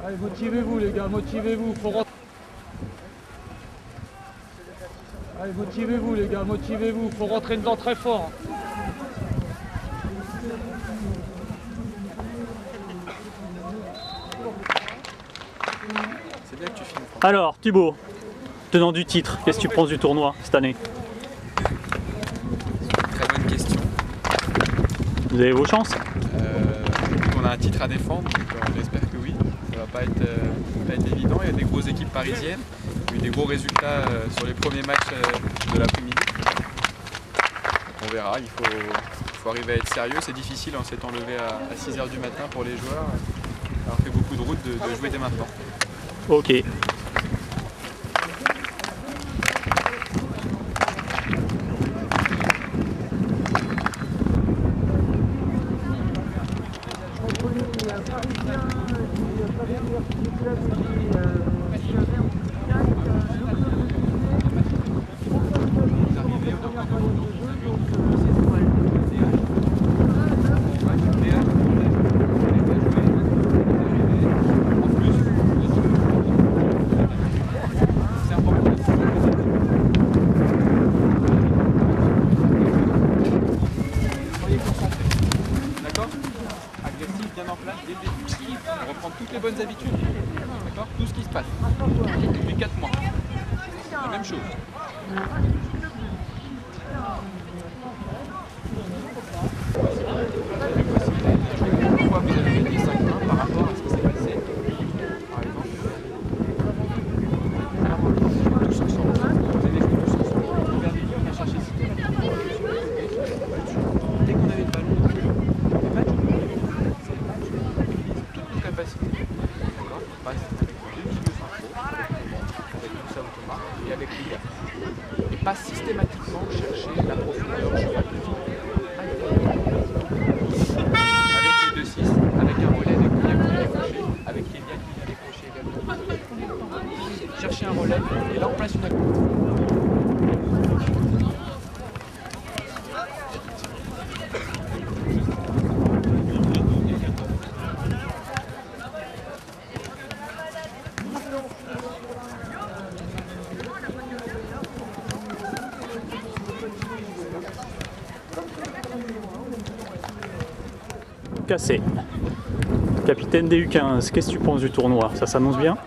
Allez, motivez-vous les gars, motivez-vous. Allez, motivez-vous les gars, motivez-vous. Faut rentrer dedans très fort. C'est bien que tu filmes. Alors, Thibaut, tenant du titre, qu'est-ce que tu penses du tournoi cette année? Très bonne question. Vous avez vos chances? On a un titre à défendre, donc on espère que oui. Ça va pas être évident. Il y a des grosses équipes parisiennes. Il y a eu des gros résultats sur les premiers matchs de l'après-midi. On verra, il faut arriver à être sérieux. C'est difficile en s'étant levé à 6 h du matin pour les joueurs. Alors fait beaucoup de route de jouer dès maintenant. Ok. Reprendre toutes les bonnes habitudes, d'accord? Tout ce qui se passe depuis 4 mois. La même chose. Pourquoi vous avez mis 5-1 par rapport à ce qui s'est passé? Par exemple, tous ensemble. Vous avez joué tous ensemble. On a cherché systématiquement. Dès qu'on avait le ballon, les matchs, toutes nos capacités. D'accord? On passe avec deux milieux centraux, avec Moussa Thomas et avec Liga. Et pas systématiquement chercher la profondeur sur la petite. Avec les 2-6, avec un relais avec Liga qui vient décrocher, avec Kévia qui vient décrocher également. Chercher un relais et là on place une activité. Cassé. Capitaine des U15, qu'est-ce que tu penses du tournoi? Ça s'annonce bien?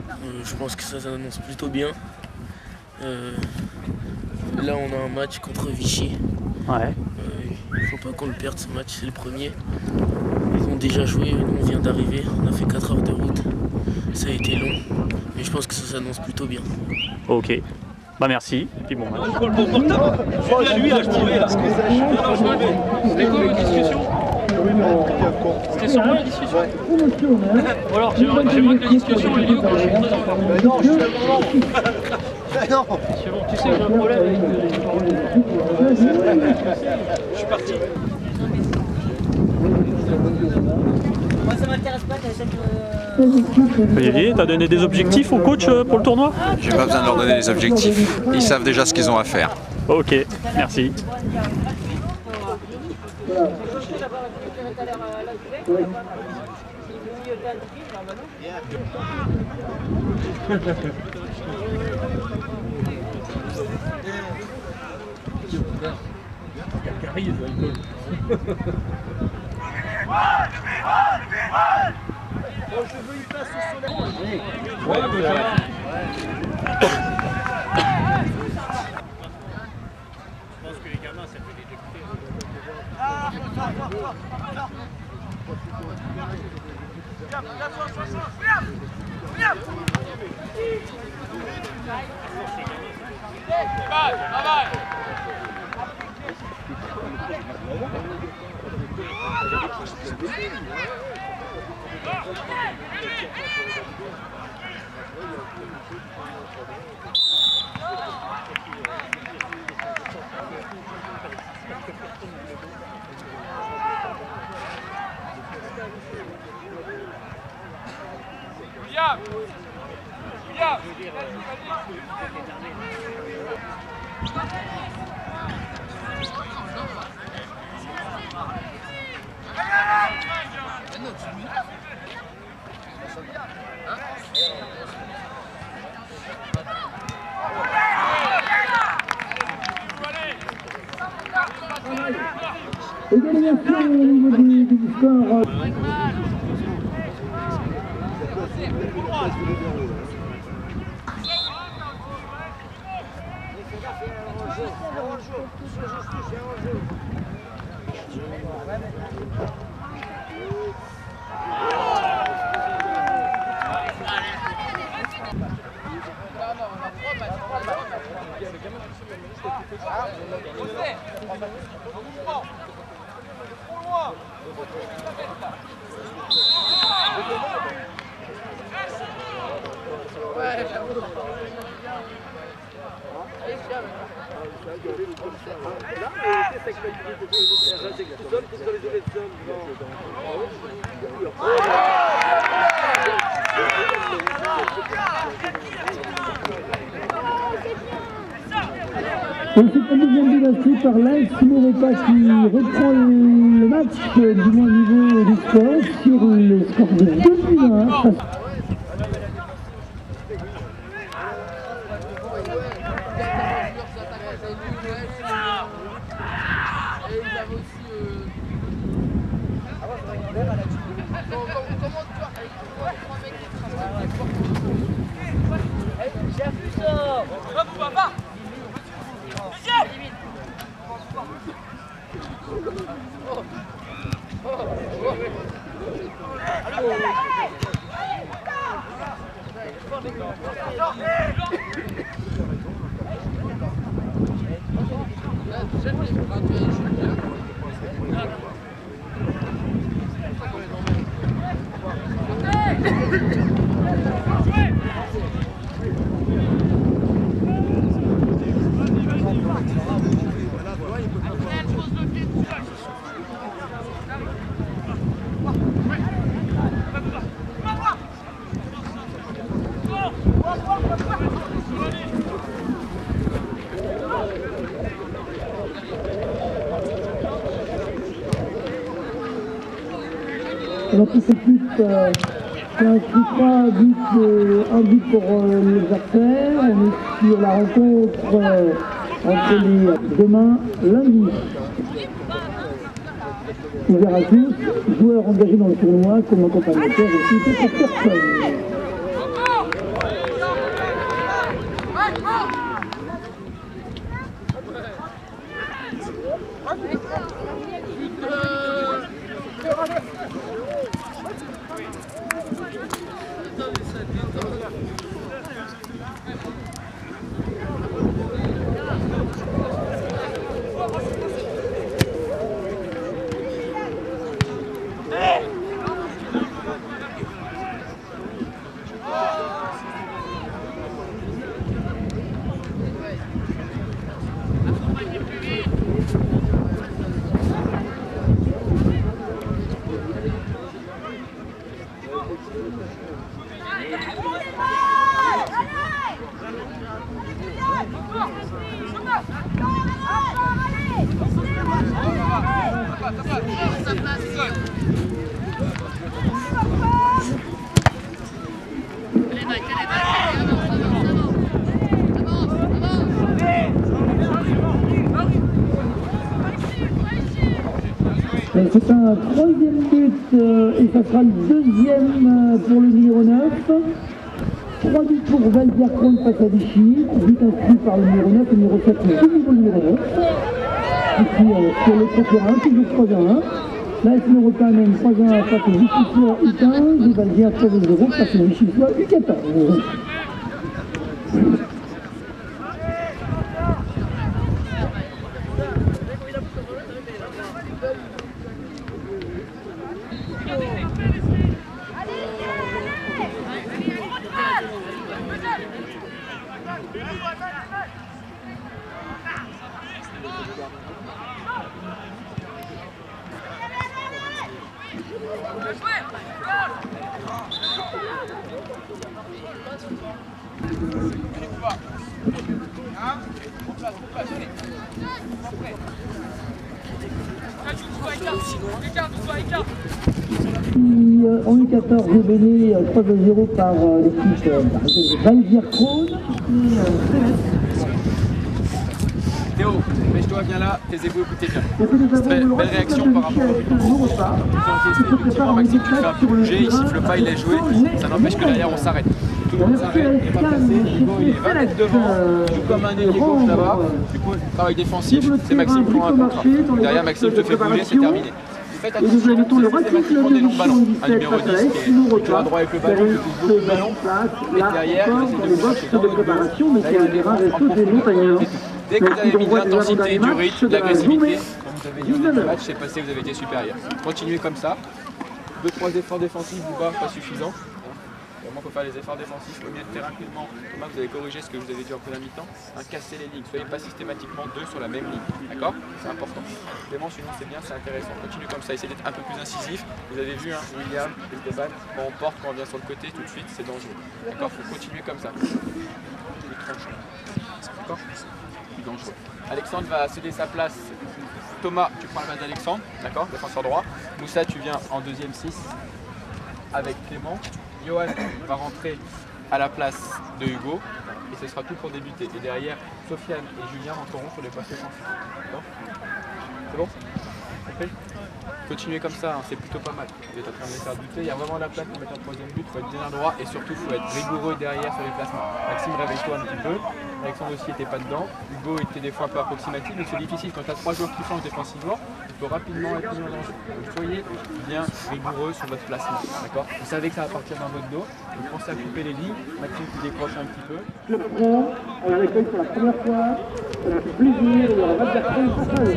Je pense que ça s'annonce plutôt bien. Là on a un match contre Vichy. Ouais. Il faut pas qu'on le perde ce match, c'est le premier. Ils ont déjà joué, nous on vient d'arriver, on a fait 4 heures de route. Ça a été long, mais je pense que ça s'annonce plutôt bien. Ok. Bah merci, et puis bon match. Lui, là, je m'en vais là. Non, je m'en vais. C'était quoi votre discussion? C'était sur moi la discussion? Ou alors j'aimerais que la discussion ait lieu quand je suis présent. Non, je suis là. Non. C'est bon, tu sais que j'ai un problème avec je suis parti. Moi ça m'intéresse pas que Olivier, t'as donné des objectifs au coach pour le tournoi? J'ai pas besoin de leur donner des objectifs. Ils savent déjà ce qu'ils ont à faire. Ok, merci. Je veux une place au soleil. Ouais, Égalisation au niveau du score. Et c'est un deuxième but inscrit par l'AS Maurepas qui reprend le match, du moins au niveau du score, sur le score de 2-1. La petite équipe qui a inscrit 3 buts, un but pour les affaires. On est sur la rencontre entre les demain, lundi. Ouvert à tous, joueurs engagés dans le tournoi comme accompagnateurs et toute autre personne. C'est un troisième but et ça sera le deuxième pour le numéro 9. 3 buts pour Valdiarcron face à Vichy, but inscrit par le numéro 9 et le numéro 7, le nouveau numéro 9. Ici sur le terrain, toujours 3-1. L'AS Maurepas mène 3-1 face au Vichy-Soir U15 et Valdiarcron 3-0 face au Vichy-Soir U14. En U14, mené 3-0 par l'équipe Valdiarcron. Théo, mets-toi bien là, taisez-vous, écoutez bien. Très belle réaction par rapport au but. Effectivement, Maxime, tu te fais un peu bouger, il siffle pas, il laisse jouer. Ça n'empêche que derrière, on s'arrête. Tout le monde s'arrête, il n'est pas placé. Hugo, il est 20 mètres devant, il joue comme un ailier gauche là-bas. Du coup, travail défensif, c'est Maxime qui prend un contre. Derrière, Maxime te fait bouger, c'est terminé. Faites attention, c'est systématiquement des longs ballons. Un numéro 10 qui est plutôt à droit avec le ballon, qui touche beaucoup de ballons. Et derrière, il essaie de vous chercher dans votre dos. Là, il y a des défenses en profondeur. Dès que vous avez mis de l'intensité, du rythme, de l'agressivité, comme vous avez dit au début du match, c'est passé, vous avez été supérieur. Continuez comme ça. 2-3 efforts défensifs vous bas, pas suffisant. Vraiment, il faut faire les efforts défensifs. Au milieu de terrain, Clément, Thomas, vous avez corrigé ce que vous avez dit en première mi-temps. Casser les lignes. Soyez pas systématiquement deux sur la même ligne. D'accord? C'est important. Clément, sinon, c'est bien, c'est intéressant. Continuez comme ça. Essayez d'être un peu plus incisif. Vous avez vu, hein, William, Esteban, quand on porte, quand on vient sur le côté, tout de suite, c'est dangereux. D'accord? Il faut continuer comme ça. D'accord? C'est dangereux. Alexandre va céder sa place. Thomas, tu prends la place d'Alexandre. D'accord? Défenseur droit. Moussa, tu viens en deuxième 6 avec Clément. Johan va rentrer à la place de Hugo et ce sera tout pour débuter. Et derrière, Sofiane et Julien rentreront sur les postes offensifs. C'est bon? Compris? Continuez comme ça, hein, c'est plutôt pas mal. Vous êtes en train de les faire douter. Il y a vraiment la place pour mettre un troisième but. Il faut être bien droit et surtout il faut être rigoureux derrière sur les placements. Maxime, réveille-toi un petit peu. Alexandre aussi n'était pas dedans. Hugo était des fois un peu approximatif. Donc c'est difficile quand tu as 3 joueurs qui changent défensivement. Il faut rapidement être mis en danger. Donc soyez bien rigoureux sur votre placement. D'accord? Vous savez que ça va partir dans votre dos. Donc pensez à couper les lignes. Maxime qui décroche un petit peu. Le prend, on l'accueille pour la première fois. Ça fait plaisir, il y aura Val Bertrand tout seul.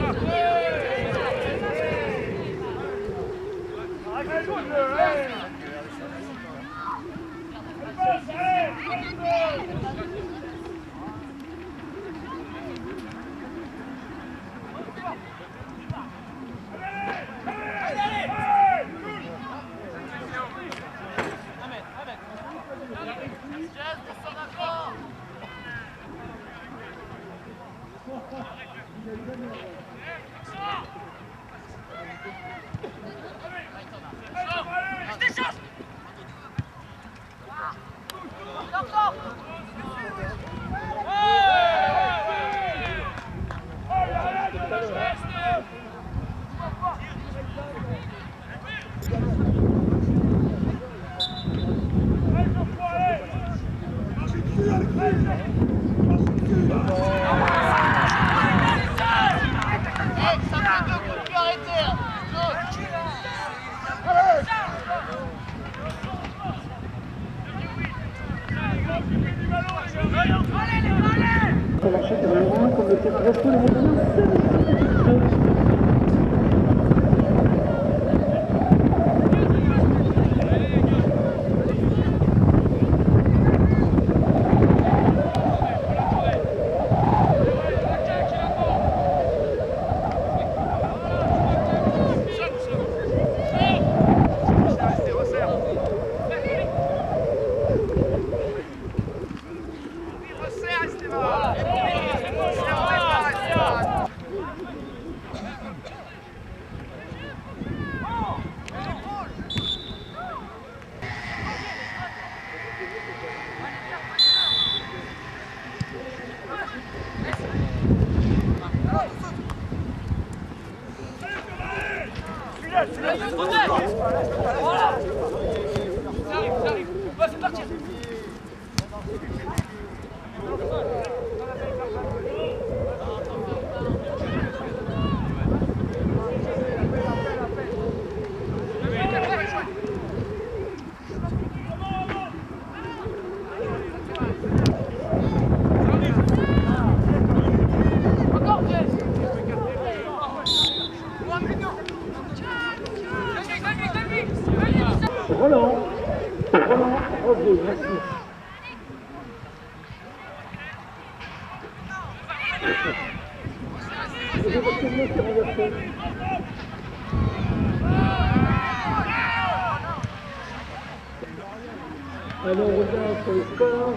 Alors on regarde sur les scores,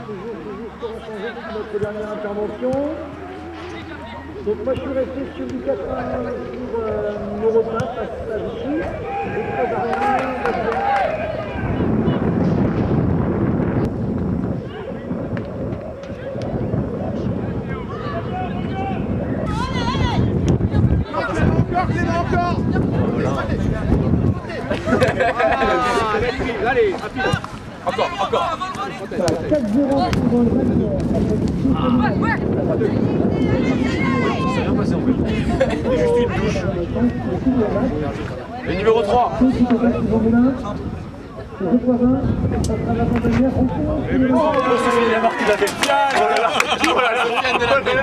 toujours score inchangé depuis notre dernière intervention. Donc moi je suis resté sur du 4 sur numéro 5 à Vichy, et 3 arrivés. Allez, rapide. Encore. 4-0 pour C'est rien passé en fait. C'est juste une touche. Le numéro 3. Le 3-20, ça sera l'avant-dernière rencontre. Et mais non, Sofiane il a marqué la tête. Oh là là. Sofiane de la tête.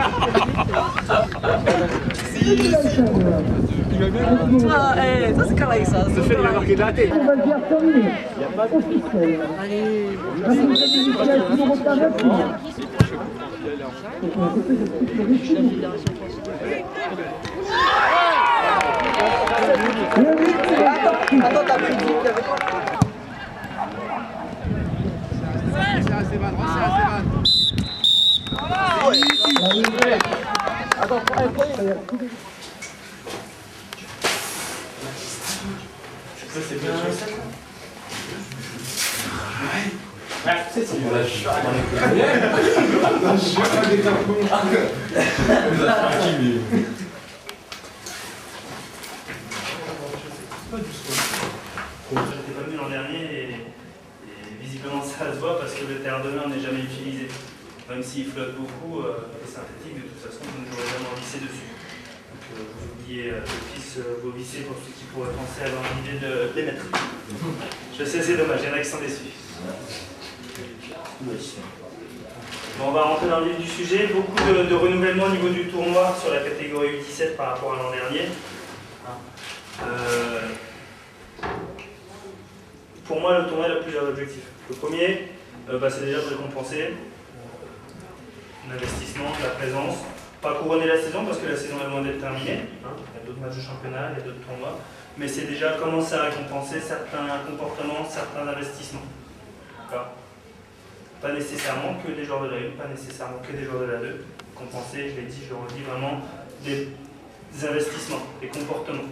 Ah, ça c'est carré ça. Sofiane il a marqué de la tête. On va le dire terminé. Officiel. Responsable numéro 49. Attends, t'as pris dit. J'étais pas venu l'an dernier et visiblement ça se voit parce que le terrain de main n'est jamais utilisé. Même s'il flotte beaucoup, les synthétiques, de toute façon, vous ne pourrez jamais visser dessus. Donc vous oubliez d'office vos vissés pour ceux qui pourraient penser avoir l'idée de les mettre. Je sais, c'est dommage, il y en a qui sont déçus. Bon, on va rentrer dans le vif du sujet. Beaucoup de renouvellement au niveau du tournoi sur la catégorie U17 par rapport à l'an dernier. Pour moi, le tournoi il a plusieurs objectifs. Le premier, c'est déjà de récompenser l'investissement, la présence. Pas couronner la saison parce que la saison est loin d'être terminée. Il y a d'autres matchs de championnat, il y a d'autres tournois. Mais c'est déjà commencer à récompenser certains comportements, certains investissements. Pas nécessairement que des joueurs de la 1, pas nécessairement que des joueurs de la 2. Compenser, je l'ai dit, je le redis vraiment, des investissements, des comportements.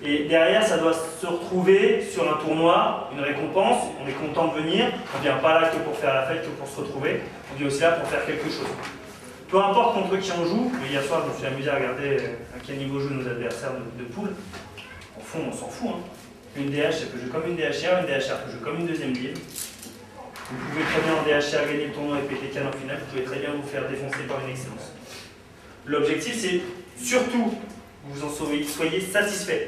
Et derrière, ça doit se retrouver sur un tournoi, une récompense. On est content de venir. On ne vient pas là que pour faire la fête, que pour se retrouver. On vient aussi là pour faire quelque chose. Peu importe contre qui on joue. Hier soir, je me suis amusé à regarder à quel niveau jouent nos adversaires de poule. Au fond, on s'en fout. Une DH, ça peut jouer comme une DHR. Une DHR peut jouer comme une deuxième ligue. Vous pouvez très bien en DHR gagner le tournoi et péter canne en finale. Vous pouvez très bien vous faire défoncer par une excellence. L'objectif, c'est surtout que vous en soyez satisfait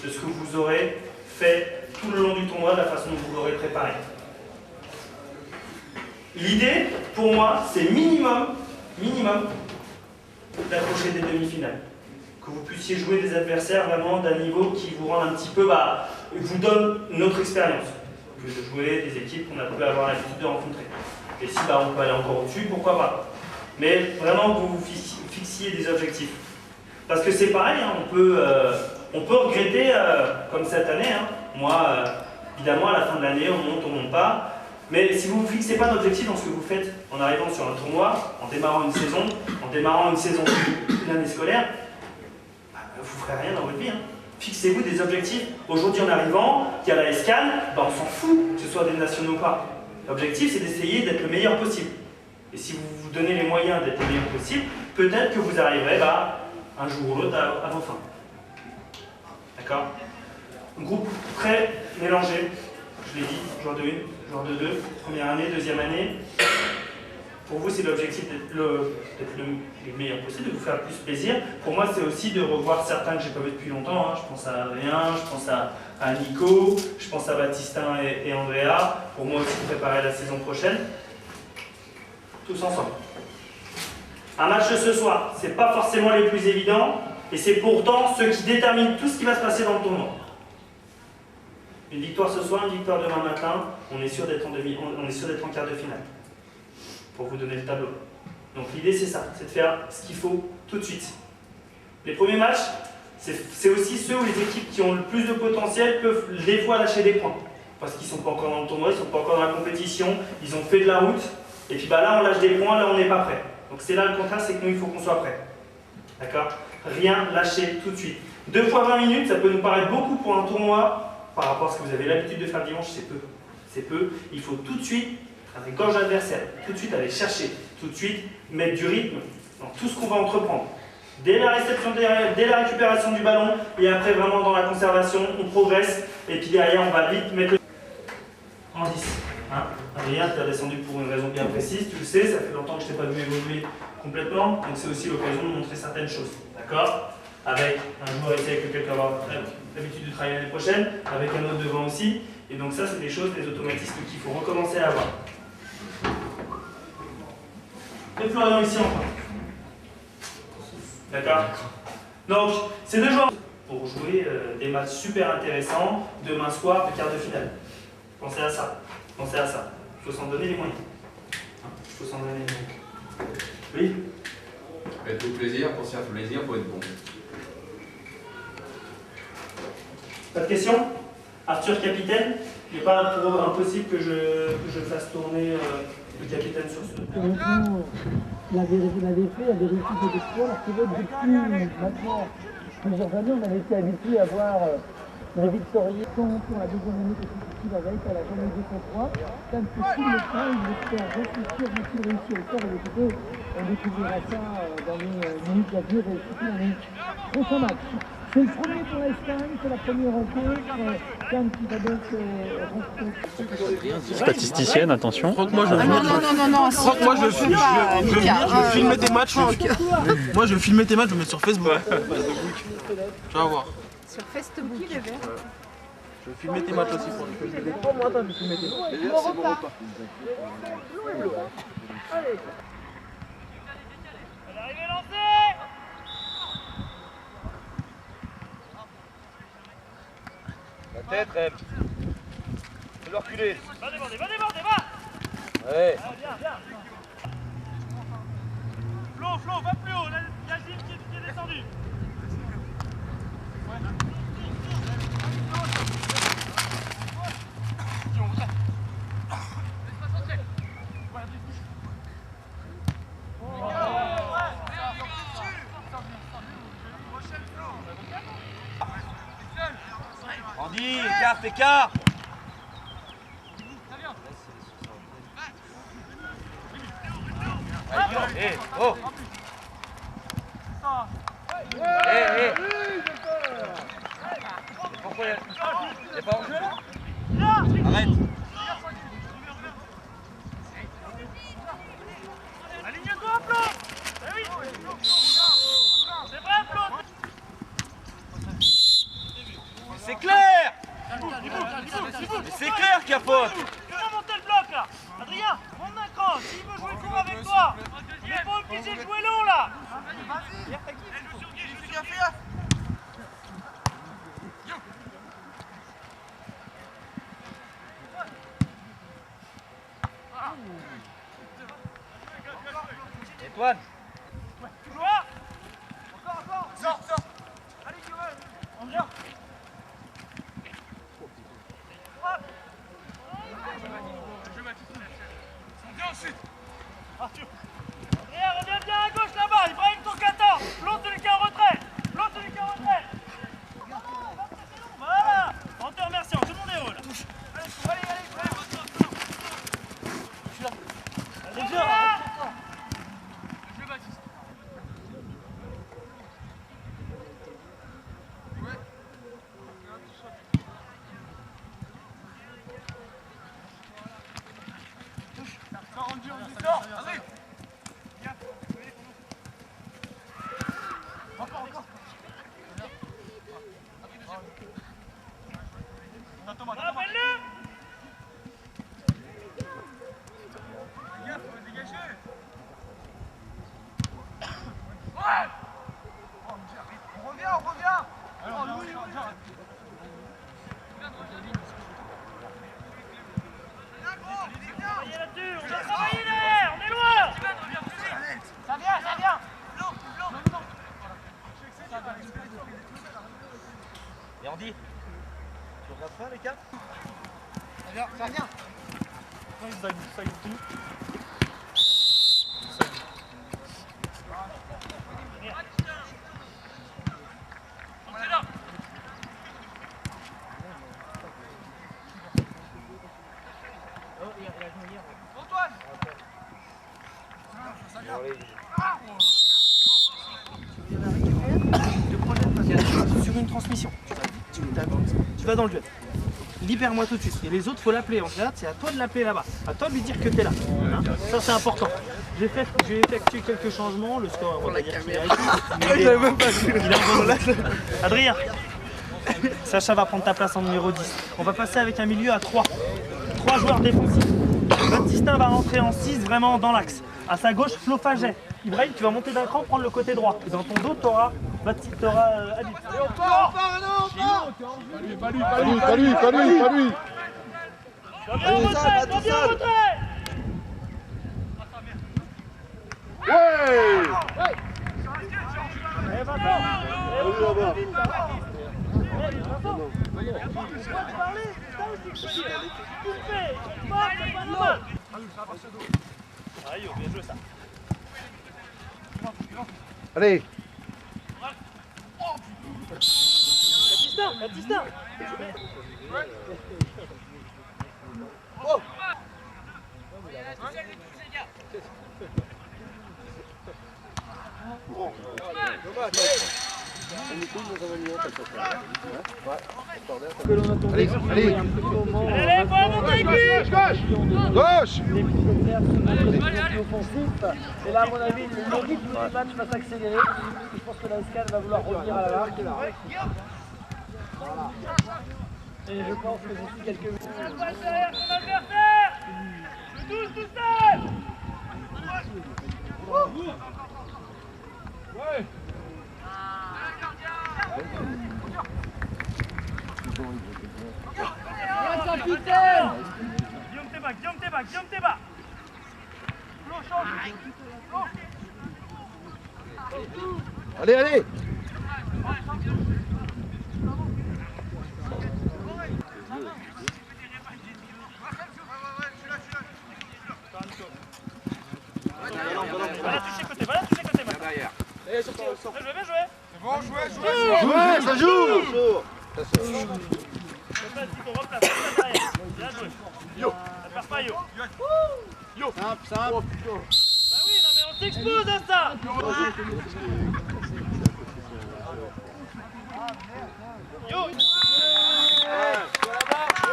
de ce que vous aurez fait tout le long du tournoi, de la façon dont vous l'aurez préparé. L'idée, pour moi, c'est minimum d'accrocher des demi-finales. Que vous puissiez jouer des adversaires vraiment d'un niveau qui vous rend un petit peu, vous donne notre expérience. Que de jouer des équipes qu'on a pu avoir l'habitude de rencontrer. Et si on peut aller encore au-dessus, pourquoi pas. Mais vraiment que vous fixiez des objectifs. Parce que c'est pareil, on peut regretter, comme cette année. Moi, évidemment, à la fin de l'année, on monte pas. Mais si vous ne fixez pas d'objectif dans ce que vous faites en arrivant sur un tournoi, en démarrant une saison, une année scolaire, vous ne ferez rien dans votre vie. Fixez-vous des objectifs. Aujourd'hui, en arrivant, qu'il y a la SCAN, on s'en fout que ce soit des nationaux ou pas. L'objectif, c'est d'essayer d'être le meilleur possible. Et si vous vous donnez les moyens d'être le meilleur possible, peut-être que vous arriverez un jour ou l'autre à vos fins. D'accord? Un groupe très mélangé. Je l'ai dit, joueur de 1, joueur de 2, première année, deuxième année. Pour vous, c'est l'objectif d'être le meilleur possible, de vous faire le plus plaisir. Pour moi, c'est aussi de revoir certains que je n'ai pas vus depuis longtemps. Je pense à Adrien, je pense à Nico, je pense à Baptistin et Andrea. Pour moi aussi, préparer la saison prochaine. Tous ensemble. Un match ce soir, ce n'est pas forcément les plus évidents, et c'est pourtant ceux qui déterminent tout ce qui va se passer dans le tournoi. Une victoire ce soir, une victoire demain matin, on est sûr d'être en quart de finale. Pour vous donner le tableau. Donc l'idée c'est ça, c'est de faire ce qu'il faut tout de suite. Les premiers matchs, c'est aussi ceux où les équipes qui ont le plus de potentiel peuvent des fois lâcher des points. Parce qu'ils ne sont pas encore dans le tournoi, ils ne sont pas encore dans la compétition, ils ont fait de la route, et puis là on lâche des points, là on n'est pas prêt. Donc c'est là le contraire, c'est que nous il faut qu'on soit prêt. D'accord? Rien lâcher tout de suite. 2 fois 20 minutes, ça peut nous paraître beaucoup pour un tournoi, par rapport à ce que vous avez l'habitude de faire le dimanche, c'est peu. C'est peu, il faut tout de suite avec gorge adversaire, tout de suite aller chercher, tout de suite mettre du rythme dans tout ce qu'on va entreprendre. dès la réception, dès la récupération du ballon, et après vraiment dans la conservation, on progresse, et puis derrière on va vite mettre le... En 10. Hein, Adrien, tu es descendu pour une raison bien précise, tu le sais, ça fait longtemps que je t'ai pas vu évoluer complètement, donc c'est aussi l'occasion de montrer certaines choses. D'accord? Avec un joueur ici avec lequel tu vas avoir l'habitude de travailler l'année prochaine, avec un autre devant aussi, et donc ça c'est des choses, des automatismes qu'il faut recommencer à avoir. Et Florian ici enfin. D'accord? Donc, c'est deux joueurs pour jouer des matchs super intéressants demain soir de quart de finale. Pensez à ça. Pensez à ça. Il faut s'en donner les moyens. Il faut s'en donner les moyens. Oui? Faites-vous plaisir, pour se faire plaisir, il faut être bon. Pas de questions? Arthur, capitaine? Il n'est pas impossible que je fasse tourner le capitaine sur ce. La vérifié des sports, alors que depuis maintenant plusieurs années, on avait été habitué à voir la Victorie pour la deuxième année consécutive avec, elle a jamais eu 203. Quand c'est tout le temps, il espère réussir au score et l'écouter. On découvrira ça dans les minutes à venir et surtout dans les prochains matchs. C'est le premier pour l'Espagne, c'est la première rencontre. Cannes qui va donc rencontrer. Statisticienne, attention. Moi, je filmais tes matchs. Moi, je filmais tes matchs, je le mets sur Facebook. Tu vas voir. Sur Facebook, il est vert. Je filmais tes matchs aussi. Pour moi, attends, je filmais tes matchs. Bon repas. Allez. L'arrivée lancée. La tête, Rêve. Fais-le reculer. Va déborder, va. Ouais. Viens. Flo, va plus haut. Là, il y a Gilles qui est descendu. Andy, écarte. Allez, oh. Pourquoi il n'y a pas en jeu là? Arrête. Aligne-toi, Flo. Eh oui. C'est vrai, Flo. C'est clair. C'est clair qu'il y a faute. Comment monter le bloc là? Adrien, monte d'un cran. S'il veut jouer court avec toi, on n'est pas obligé de jouer long là. Antoine. Joueur. Encore. Sors. Allez, Joël. On vient. Arthur. Adrien, reviens bien à gauche là-bas. Ibrahim, ton 14. L'autre, celui qui est en retrait. Voilà. En te remerciant. Tout le monde est haut là. Allez. Allez, viens. Rappelle-le. On revient. Travaillez là-dessus. On a travaillé derrière. On est loin. Ça vient. Et Andy, tu regardes pas les quatre? Ça vient. Ça y est tout. Antoine. veux une transmission. Tu vas dans le duel. Libère-moi tout de suite. Et les autres, faut l'appeler. En fait, c'est à toi de l'appeler là-bas. À toi de lui dire que t'es là. Hein, ça, c'est important. J'ai effectué quelques changements. Le score, on va dire qu'il a été. Adrien, Sacha va prendre ta place en numéro 10. On va passer avec un milieu à 3. 3 joueurs défensifs. Baptistin va rentrer en 6 vraiment dans l'axe. À sa gauche, Flo Faget. Ibrahim, tu vas monter d'un cran, prendre le côté droit. Et dans ton dos, tu auras Habib. Pas lui. Reviens en retrait. Ouais. Eh Vincent, bien joué ça. Allez. Baptistin. Allez. Allez, faut monter avec lui. Gauche. Et là, à mon avis, le rythme du match va s'accélérer. Je pense que la escale va vouloir revenir à la barre. Voilà. Et je pense que d'ici quelques minutes. Passe derrière ton adversaire. Le 12 tout seul. Ouais. Guillaume t'es bas. Flo, change. Allez. Va la toucher côté, Bien joué. C'est bon, jouez. Ça joue. Bien joué. Ça perd pas Yo. Simple. Bah oui, non mais on s'expose à ça. Yo.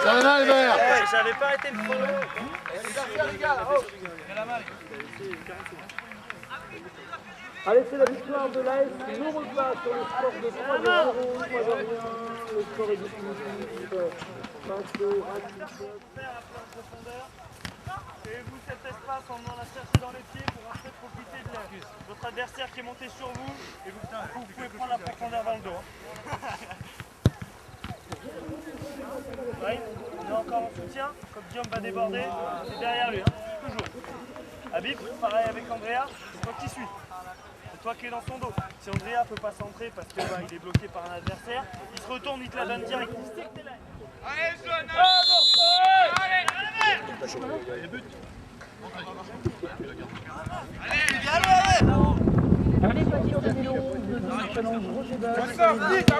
Ça va les verts. J'avais pas arrêté le chrono. Allez, c'est la victoire de l'AS Louropa sur le score de 3-0. Le score est définitif face au Ratisbonne. Et vous cet espace en venant la chercher dans les pieds pour après profiter de votre adversaire qui est monté sur vous et vous pouvez prendre la profondeur dans le dos. Ouais, on est encore en soutien, comme Guillaume va déborder, c'est derrière lui, toujours. Habib, pareil avec Andrea, c'est toi qui suis. C'est toi qui es dans son dos. Si Andrea ne peut pas centrer parce qu'il est bloqué par un adversaire, il se retourne, il te la donne direct. Allez, jeune! Allez, Allez, voiture 2011 de challenge Roger Bach. S'impose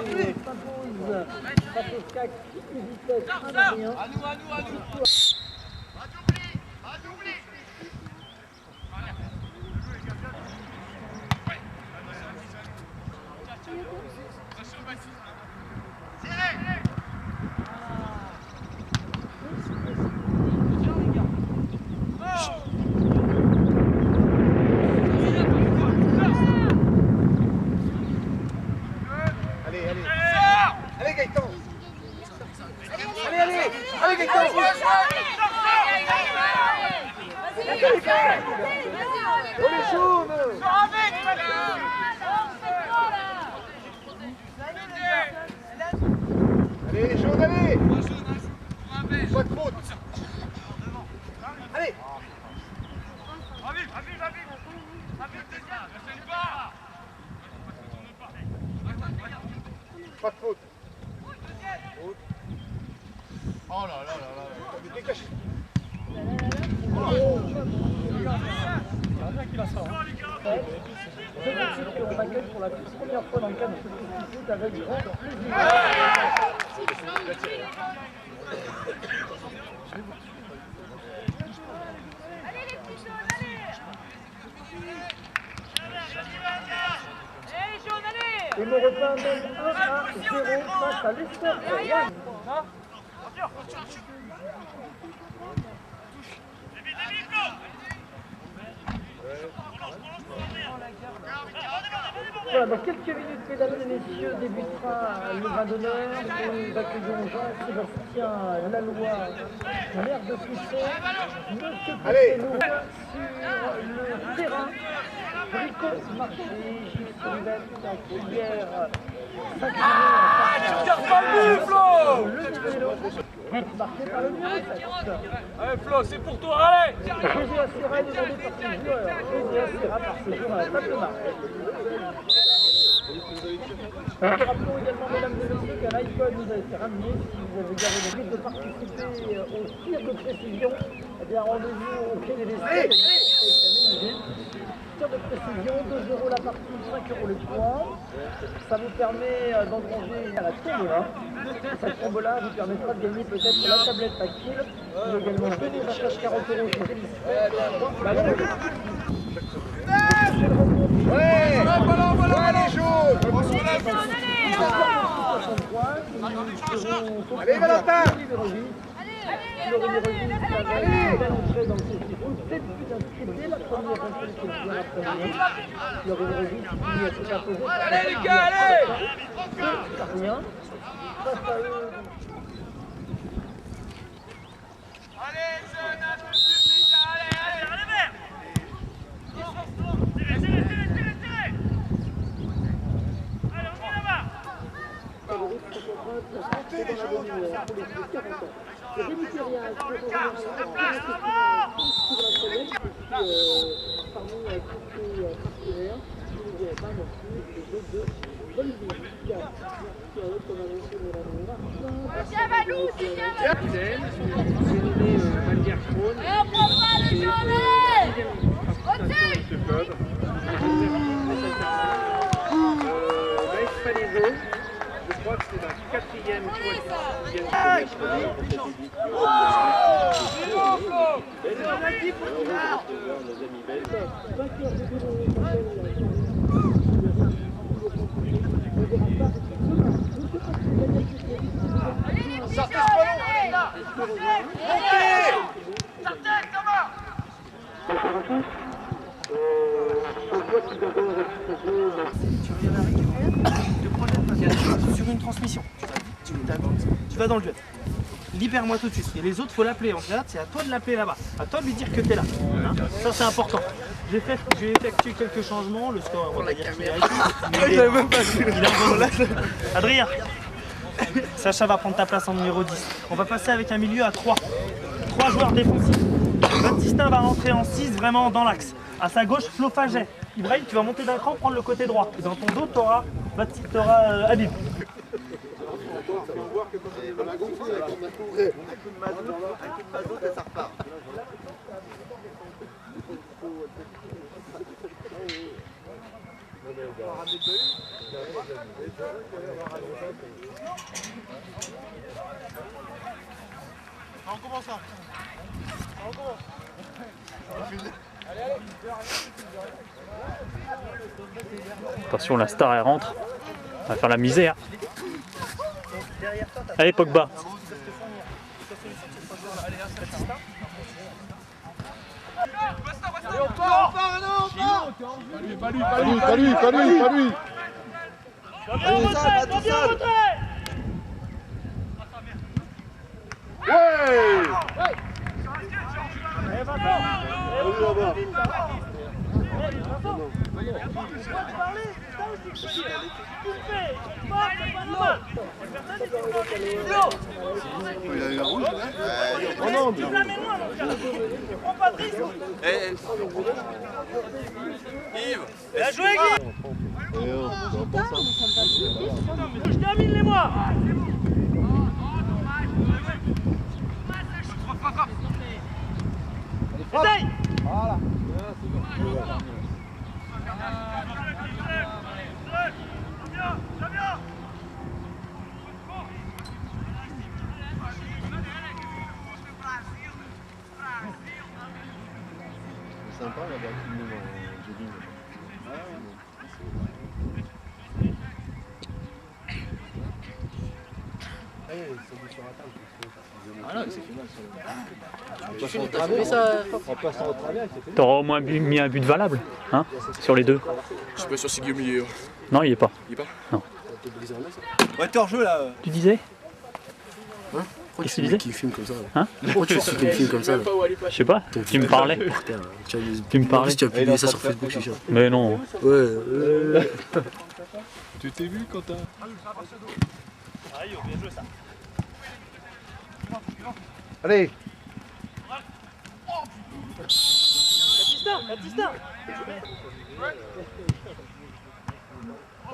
face au CAC U17 Adrien. À nous. Allez Gaëtan. Allez Gaëtan. Oh les jaunes. Allez les jaunes, allez. Pas de faute. Allez. Pas de faute. Oh là là. Dégage. Qui va se faire. On accueille pour la toute première fois dans le cadre de cette compétition avec grand plaisir. Allez les petits jaunes, allez! Allez les jaunes, allez! Et Maurepas mène 1-0 face à l'Esther Rouen. Voilà, dans quelques minutes, mesdames et messieurs, débutera le bras d'honneur. Nous accueillons Jean-Sébastien Laloy, maire de Foussé. Monsieur Pesselou sur le terrain. Brico Marché, Gilles Rivette, Cuillère, Tu regardes pas le but, Flo! le vélo, marqué par le numéro 7. Allez, Flo, c'est pour toi, allez! José Assira est demandé par ses joueurs. José Assira par ses joueurs à la table de marque. Rappelons également, mesdames et messieurs, qu'un iPod nous a été ramené. Si vous avez gardé le but de participer au tir de précision, eh bien rendez-vous au pied des vestiaires. Tir de précision, 2 € la partie, 5 € les points. Ça vous permet d'engranger à la tombola. Cette tombola vous permettra de gagner peut-être la tablette tactile, mais également 2 bons d'achat de 40 € chez Félicité. Ouais, voilà les jaunes. Allez, Valentin. Le numéro 8 avait belle entrée dans le festival. 7 buts inscrits dès la première rencontre qu'il vient après-midi. Le numéro 8 qui s'est imposé. Allez les gars, allez. Par rien. Face à eux. Allez, jeune, un peu plus, allez, allez, allez, Je crois que c'est dans le 4e sortez ce ballon, allez là. Montez. Sortez, Thomas. Sur une transmission, tu vas dans le duel. Libère-moi tout de suite. Et les autres, faut l'appeler. En fait, c'est à toi de l'appeler là-bas. À toi de lui dire que t'es là. Hein, ça, c'est important. J'ai effectué quelques changements. Le score, on va dire qu'il a Adrien, Sacha va prendre ta place en numéro 10. On va passer avec un milieu à 3. 3 joueurs défensifs. Baptistin va rentrer en 6 vraiment dans l'axe. À sa gauche, Flo Faget. Ibrahim, tu vas monter d'un cran, prendre le côté droit. Et dans ton dos, tu auras Habib. On commence ça. On commence. Attention, la star elle rentre. On va faire la misère. Allez Pogba. Allez, on part, Pas lui. Il a eu un rouge là. Oh non, mais... Prends pas de risque. Yves. Bien joué, Guy. Je termine les mois. Essaye. Voilà. C'est sympa là-bas, tout le monde en jogging. T'auras au moins mis un but valable, hein, sur les deux. Je suis pas sûr si Guillaume il est. Non, il est pas. Il est pas. Non. Ouais, t'es hors jeu là. Tu disais? Hein? Pourquoi Qu'est-ce que tu disais? qui filme comme ça? Hein? Pourquoi tu fais qu'il filme comme ça? Je sais pas, tu me parlais. Tu me En parlais. plus, tu as publié ça sur Facebook, je suis sûr. Mais non. Ouais. Tu t'es vu quand t'as. Aïe, bien joué ça. Allez. Baptista.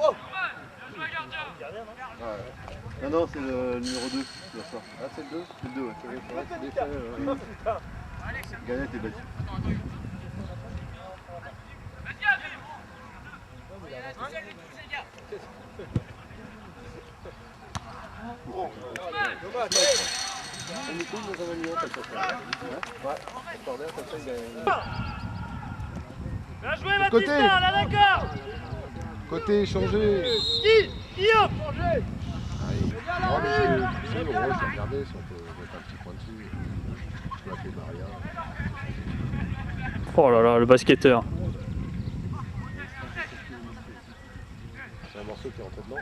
Oh. Non, non, c'est le numéro 2 qui ressort. Ah, c'est le 2? C'est le 2, ouais. C'est l'effet. Gannett est battu. Bien joué Baptista, là d'accord. Côté changé. Guillaume. Oh, mais c'est le rôle, j'ai regardé si on peut mettre un petit point dessus. Je peux appeler Maria. Oh là là, le basketteur. C'est un morceau qui est rentré dedans.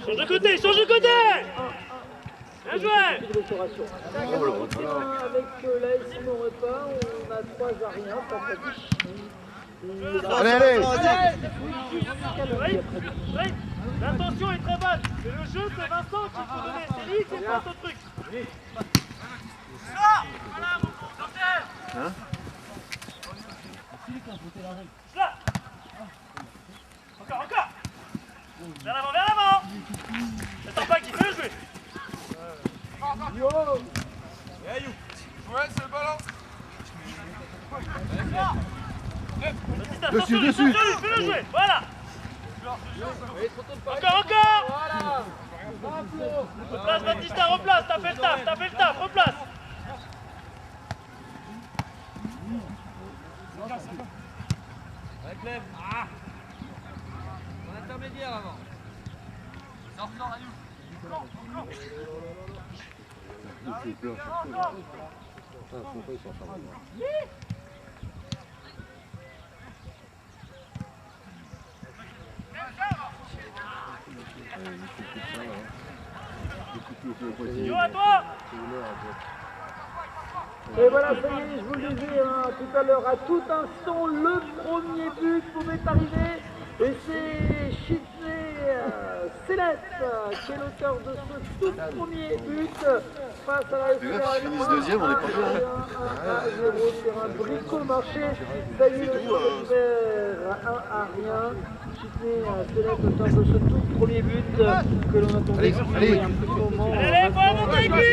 Change de côté, change de côté. Bien joué. Avec l'AS Maurepas, on a 3 à rien, Allez. L'intention est très bonne. Mais le jeu, c'est Vincent qu'il faut donner. C'est lui qui passe au truc. Hein? Là. Encore. Vers l'avant. Attends pas qu'il peut jouer. Ouais, c'est le ballon. Dessus. Fais-le jouer. Voilà. Encore. Replace Baptista, replace. T'as fait le taf. Replace. Clem. Ah. En intermédiaire avant. Sors, Ayou. Yo, à toi. Et voilà, ça y est, je vous le disais tout à l'heure, à tout instant, le premier but pouvait arriver. Et c'est Chitney Céleste qui est l'auteur de ce tout premier but face à la SPR. Finisse deuxième, on n'est pas bien. 1-0 sur un brico-marché. Ça y est, le score est 1-1. Chitney Céleste, auteur de ce tout premier but que l'on attendait depuis un petit moment. Allez, faut monter avec lui.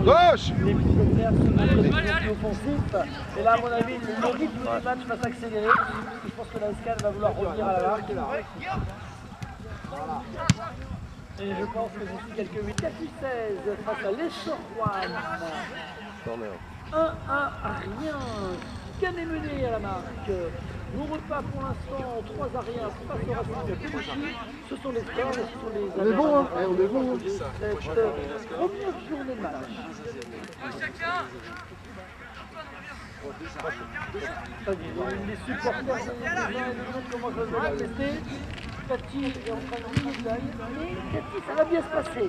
Gauche. Les militaires se montrent offensifs. Et là, à mon avis, le rythme du match va s'accélérer. Je pense que la SCAL va vouloir revenir à la marque. Voilà. Et je pense que d'ici quelques minutes, 4-16 face à l'Eschorwan. 1-1 à rien. Cannes est mené à la marque. Nous repas pour l'instant 3 à rien face au Racing de Pélichy. Ce sont les scores, ce sont les On est bon, hein. On est bon. cette première journée de match. Les supporters les uns et les autres commencent à se manifester. Cathy est en train de rigoler, mais Cathy, ça va bien se passer.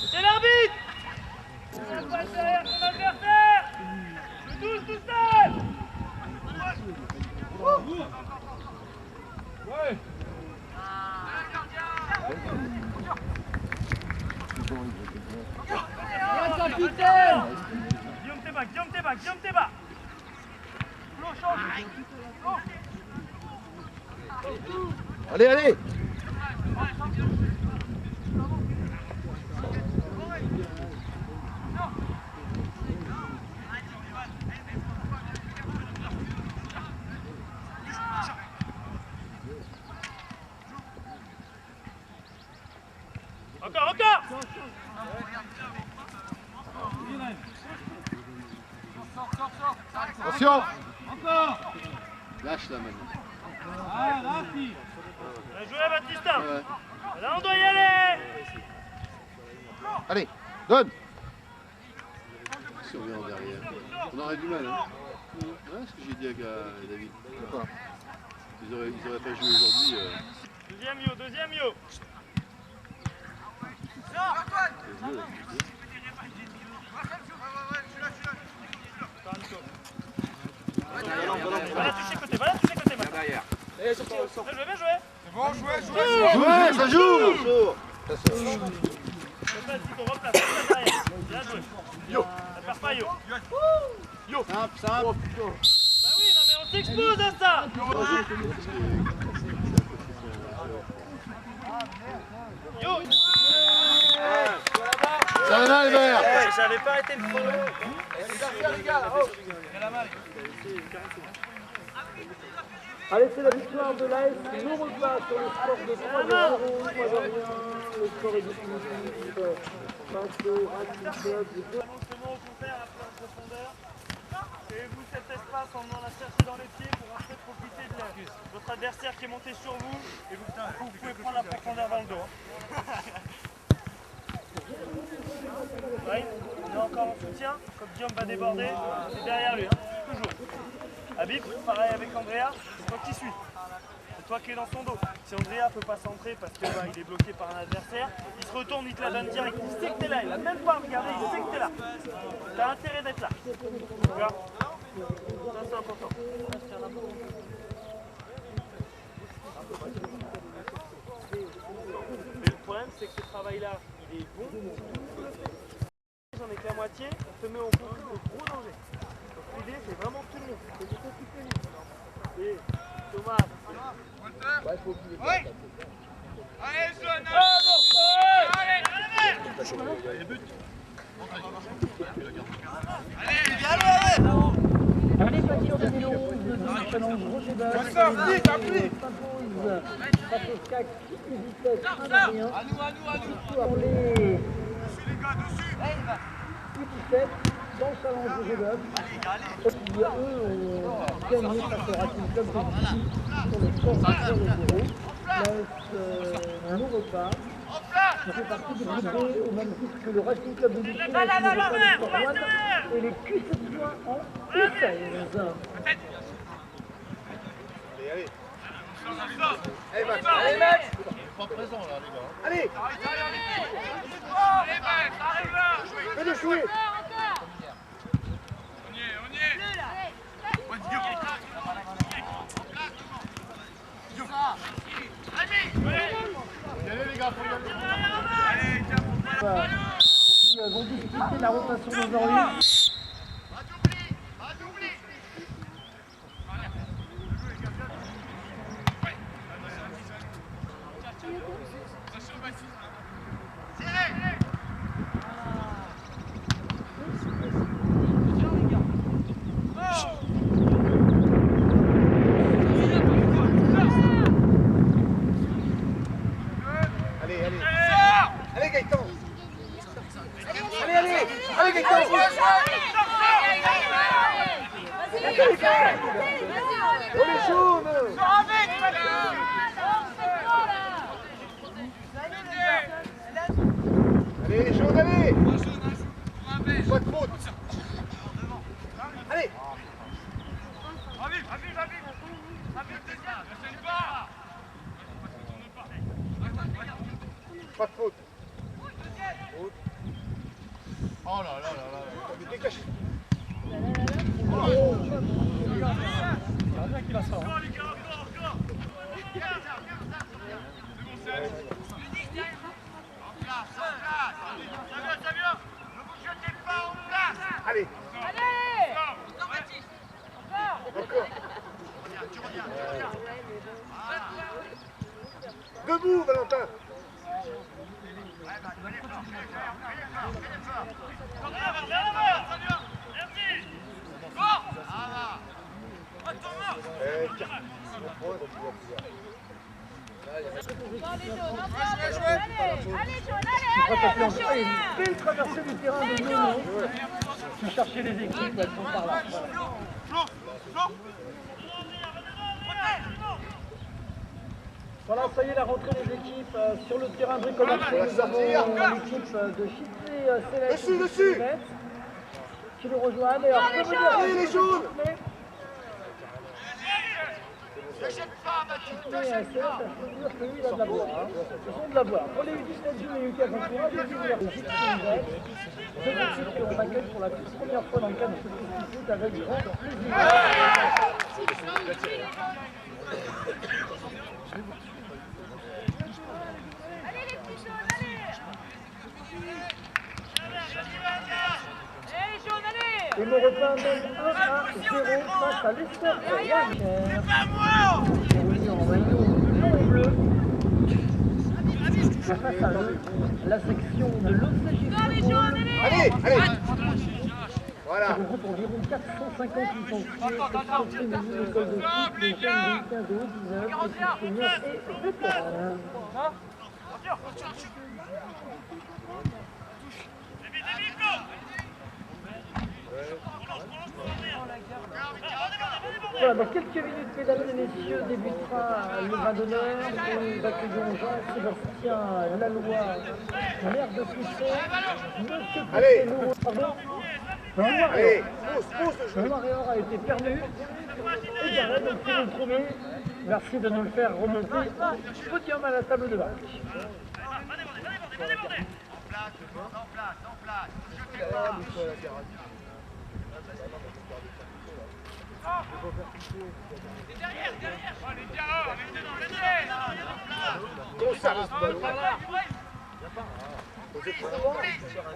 C'est l'arbitre. On passe derrière son adversaire. Le 12 tout seul. Ouais. Guillaume t'es bas. Flo, change. Allez. Encore, encore! Attention! Encore! Lâche là maintenant. Ah, là, fille! Bien joué, Baptista! Ouais. Là, on doit y aller! Allez, donne! Si on vient en derrière. On aurait du mal, hein? Ouais, ce que j'ai dit à David. Pourquoi? Ils auraient pas joué aujourd'hui. Deuxième yo, deuxième yo! Va la toucher côté, va la toucher côté maintenant. Bien joué, bien joué. C'est bon, jouez! Ouais, ça joue! Replace, Nico, replace derrière. Bien joué. Yo! Ça perd pas yo. Yo! Simple, simple. Bah oui, non mais on s'expose à ça! Yo! Ça va les verts! J'avais pas arrêté le chrono. Les gars, là, oh! Allez, c'est la victoire de l'AS Nourepa sur le score de 3-0. Le score est définitif face au Racing Club. Comment on peut faire après en profondeur? Créez-vous cet espace en venant la chercher dans les pieds pour après profiter de votre adversaire qui est monté sur vous et vous pouvez prendre la profondeur dans le dos. Ouais, on est encore en soutien, comme Guillaume va déborder, c'est derrière lui, hein, toujours. Habib, pareil avec Andrea, c'est toi qui suis. C'est toi qui es dans son dos. Si Andrea ne peut pas centrer parce qu'il est bloqué par un adversaire, il se retourne, il te la donne direct. Il sait que t'es là, il n'a même pas regardé, il sait que t'es là. T'as intérêt d'être là. Tu vois? Ça c'est important. Mais le problème c'est que ce travail-là, il est bon. J'en ai que la moitié, on se met au gros danger. Donc l'idée c'est vraiment tout le monde, c'est de s'occuper de lui. Et Thomas. Oui! Allez, jeune! Allez, Allez, Paquet en 2011, de challenge Roger Bach, s'impose face au CAC U17 1-1. Pour les U17 dans le challenge Roger Bach, qui eux ont gagné face au Racing Club de Vichy sur le score de 0-0. L'AS Nourepa qui fait partie du groupe B au même titre que le Racing Club de Vichy, et les Q7 points en U16. Allez! Allez, Max! Allez, Max! Pas présent là, les gars. Allez! Allez, Max! Arrive là! Fais-le jouer! On y est! Allez les gars, Ils vont discuter la rotation d'aujourd'hui. Allez, Gaëtan! Allez, Gaëtan! Oh les jaunes! Allez les jaunes, allez! Pas de faute! Allez! Pas de faute! Oh là là là là! Dégage! Qu'il a ça. Allez! Encore! Debout, Valentin. Une belle traversée du terrain de Nono. Qui cherchait les équipes, elles sont par là. Voilà, ça y est, la rentrée des équipes sur le terrain bricolage. Nous avons l'équipe de Chitley Céleste qui le rejoignent. Allez, les jaunes. Mais Céleste, je peux dire que lui, il a de la voix. Ils ont de la voix. Pour les U17 jeunes et U15 entourage, les univers de Chitley deux équipes que l'on accueille pour la toute première fois dans le cadre de ce foot avec grand plaisir. Allez les petits jaunes, allez. Allez les jaunes, allez. Et Maurepas mène 1-0 face à l'Esther. En maillot blanc et bleu. Face à eux, la section de l'OCJ. Allez, allez. Voilà. Ça regroupe environ 450 licenciés, exportés de l'école de foot, les jeunes de 15 et 19, les seniors et vétérans. Voilà, dans quelques minutes, mesdames et messieurs, débutera le bras d'honneur. Nous accueillons Jean-Sébastien Laloy, maire de Pousset, monsieur Pousset, pardon. Allez, pousse. Le Maréor a été perdu. Et Gareth, donc c'est le premier. Merci de nous le faire remonter au podium à la table de match. Derrière.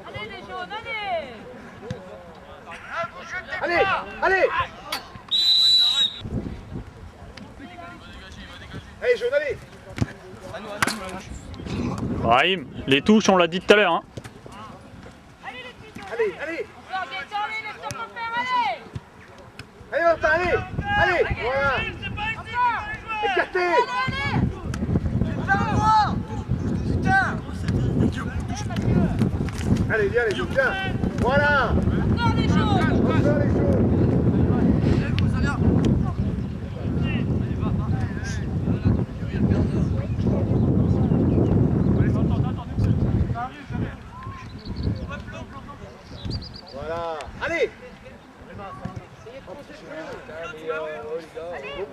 Allez les jaunes, allez. Allez. Allez, jaune, allez. Brahim, les touches, on l'a dit tout à l'heure. Hein. Allez. Allez, laisse-toi pas faire, allez. Allez, Valentin, allez. Voilà. Écarté. Allez, viens les jaunes, viens. Voilà. Encore les jaunes. Voilà. Allez. Bon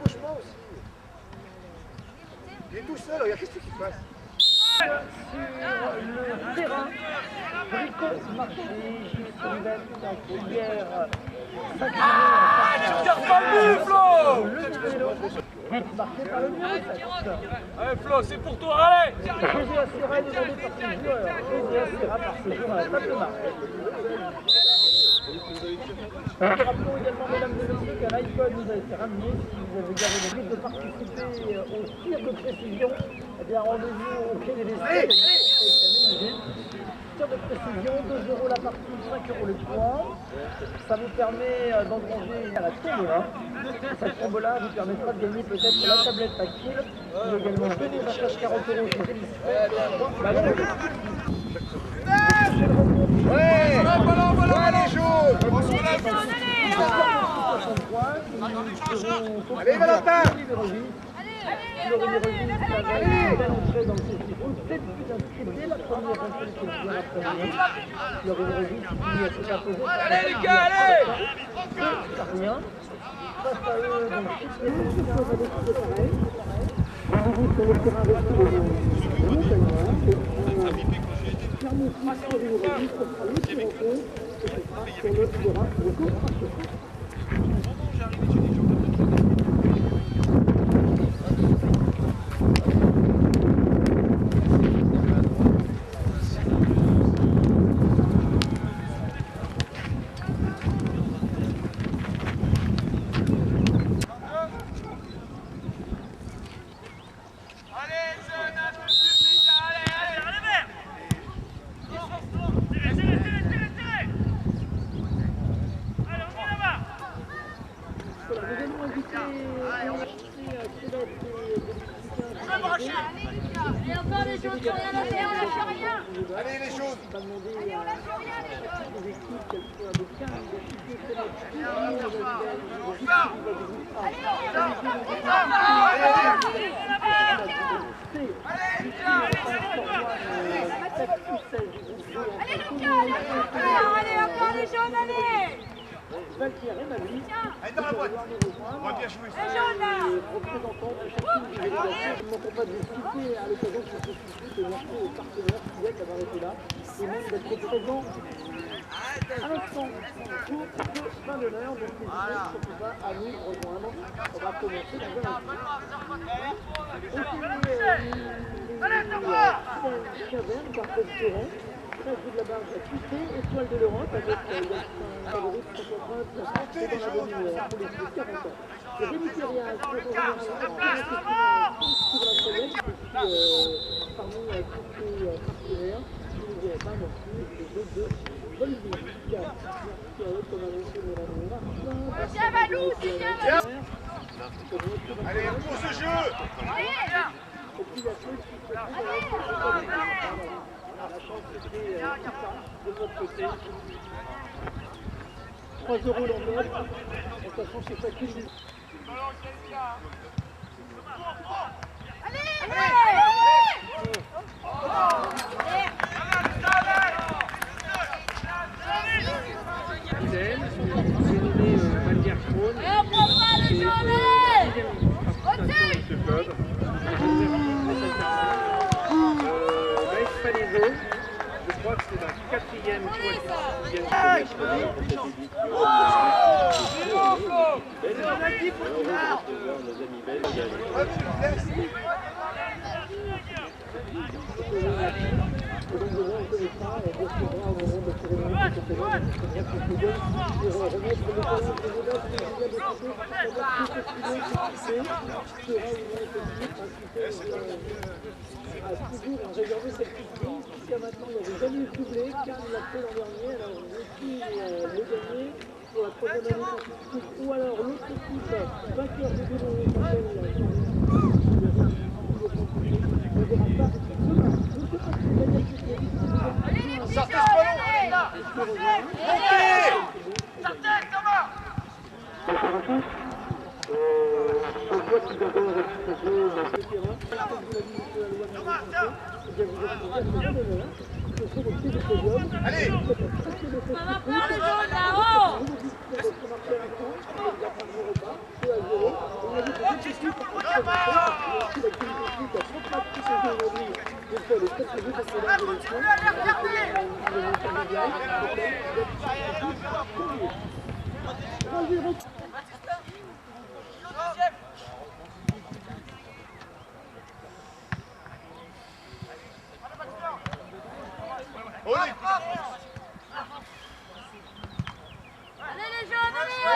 bouchement aussi. Il est tout seul, regarde, qu'est-ce qui se passe? Sur le terrain, Brico Marché, Gilles Sylvestre, hier, Tu tires pas le but, Flo! le vélo, marqué par le numéro 7. Allez Flo, c'est pour toi, allez. GGA Sierra est demandé par ses joueurs. GGA Sierra par ses joueurs à la table de marque. Rappelons également, mesdames et messieurs, qu'un iPod nous a été ramené. Si vous avez gardé le but de participer au tir de précision, eh bien rendez-vous au pied des vestiaires. Tir de précision, 2 € la partie, 5 € le point. Ça vous permet d'engranger à la tombola. Cette tombola vous permettra de gagner peut-être la tablette tactile, ou également venir d'achat 40 € chez Télésport. Ouais, les jaunes. Allez, Valentin. Le numéro 8 avait une belle entrée dans le CC-Foot, 7 buts inscrits dès la première rencontre de l'après-midi. Le numéro 8 qui s'est imposé. Allez, les gars, allez. Rien. Face à eux, donc Chitley va décider pareil. Arrivé sur le terrain avec le Montagnard. Clermont sur le numéro 10 pour faire le tir au fond. Et ce sera sur le terrain de Courtrachon. Allez, jeune, Allez, encore les jaunes, rien à faire, on lâche rien. Allez les jaunes. Allez, on lâche rien, les allez, encore les jaunes, allez. Allez dans la boîte. On va bien jouer. Les jaunes, là. Représentants de chacune des délégations ne manqueront pas de citer à l'occasion de ce discussion de merci aux partenaires fidèles d'avoir été là et même d'être présents à l'instant pour ce fin de l'heure. Donc n'hésitez surtout pas à nous rejoindre. On va commencer dans un instant. Caverne par Paul Ferrand. Presse de la barre gratuité, étoile de l'Europe avec Delphin Favoris 160 et dans la demi-heure pour les 6 40 ans. Le Rémitéria est pour la Sayenne et puis parmi tous ces partenaires, il n'y avait pas non plus les jeux de Volvic. Merci à eux comme annoncé Mélanie Martin. Tiens, Valou, c'est bien, Valou. Allez, on pousse ce jeu. Et puis la chose qui se trouve la chance c'était de votre côté. 3 € l'enveloppe, en sachant que chacune des... Allez, Fidèle, j'ai nommé Valdière-Krone. et on prend pas les jaunes, allez. Au-dessus. Ce club. Maïs Palézo, je crois que c'est la 4e choix pour cette édition. Nos amis belges. A toujours réservé cette petite ligne jusqu'à maintenant il n'y avait jamais eu de doublé, car il l'a fait l'an dernier, alors veut-il le gagner pour la troisième année consécutive ou alors l'autre équipe vainqueur de double Sortez ce ballon. Montez. Sortez, Thomas. Allez. On va prendre les jaunes là-haut. Allez les jaunes, allez.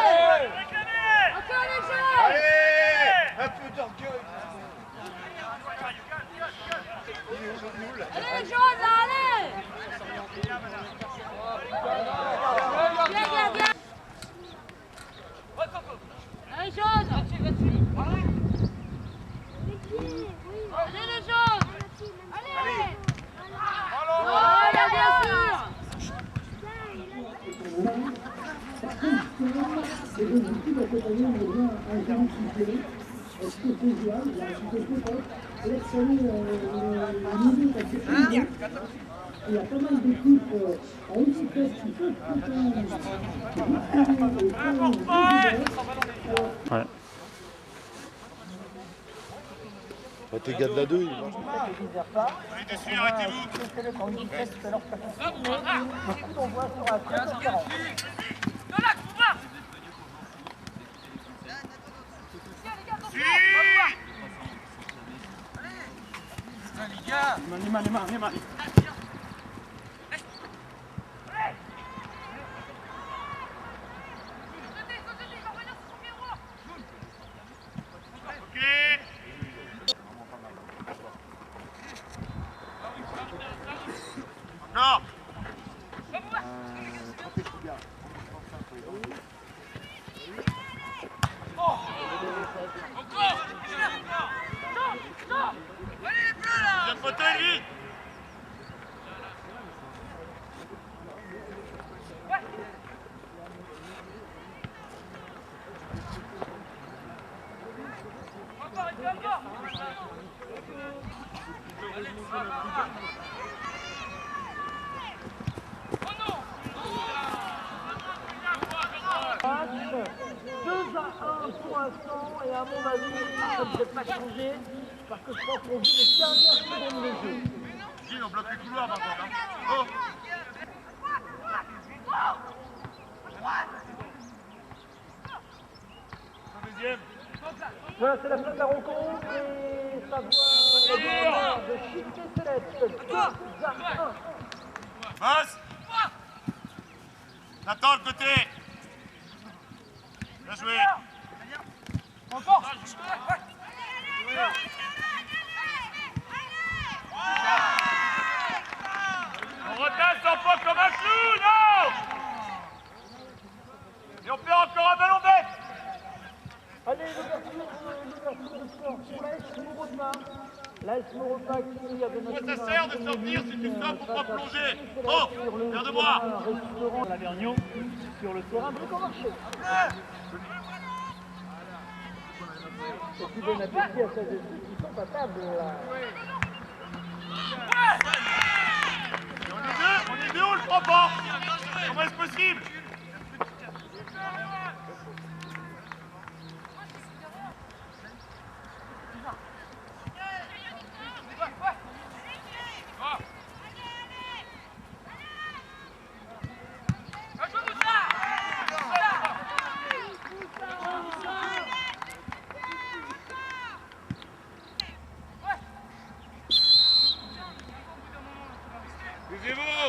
Encore les jaunes. Allez. Un peu d'orgueil. Allez les jaunes là, allez. Viens, viens, viens. Allez jaunes. Allez les jaunes. Allez. Voilà, bien sûr. Et donc, du coup, cette année, on revient à un grand succès. Est-ce que c'est jouable? Il y a un succès peut-être. Laisse aller le milieu parce que il y a pas mal d'équipes à haute vitesse qui peuvent Ouais. Tes gars de la 2, ils marchent. Non. fauteuil, lui. Pour l'instant, et à mon avis, ça ne devrait pas changer, parce que je pense qu'on joue les dernières secondes de jeu. Gilles, on bloque les couloirs par contre. Oh. Deuxième. Voilà, c'est la fin de la rencontre, et ça voit le départ de Chic et Céleste. 2 à 1. Boss. Nathan, le côté. Bien joué. Encore. On retasse sans pas comme un clou, non. Et on perd encore un ballon bête. Allez, l'ouverture de sport pour l'AS Moropa. L'AS Moropa qui avait notre... Ça sert de sortir si tu sors pour pas plonger. Oh, viens de moi. Restaurant Lavergnon sur le terrain Bricomarché. Et puis bon appétit à celles et ceux qui sont à table. On est deux, on le prend pas. Comment est-ce possible? Taisez-vous!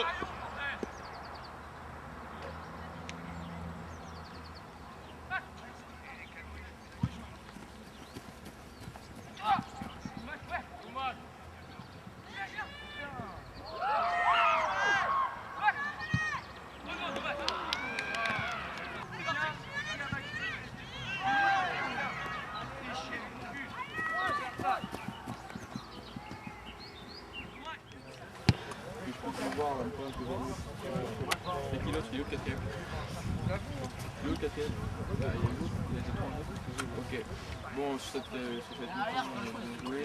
C'est qui l'autre? Il est où le quatrième? Il est où le quatrième? Il a été prendre. Ok. Bon, sur cette mi-temps, on a bien joué.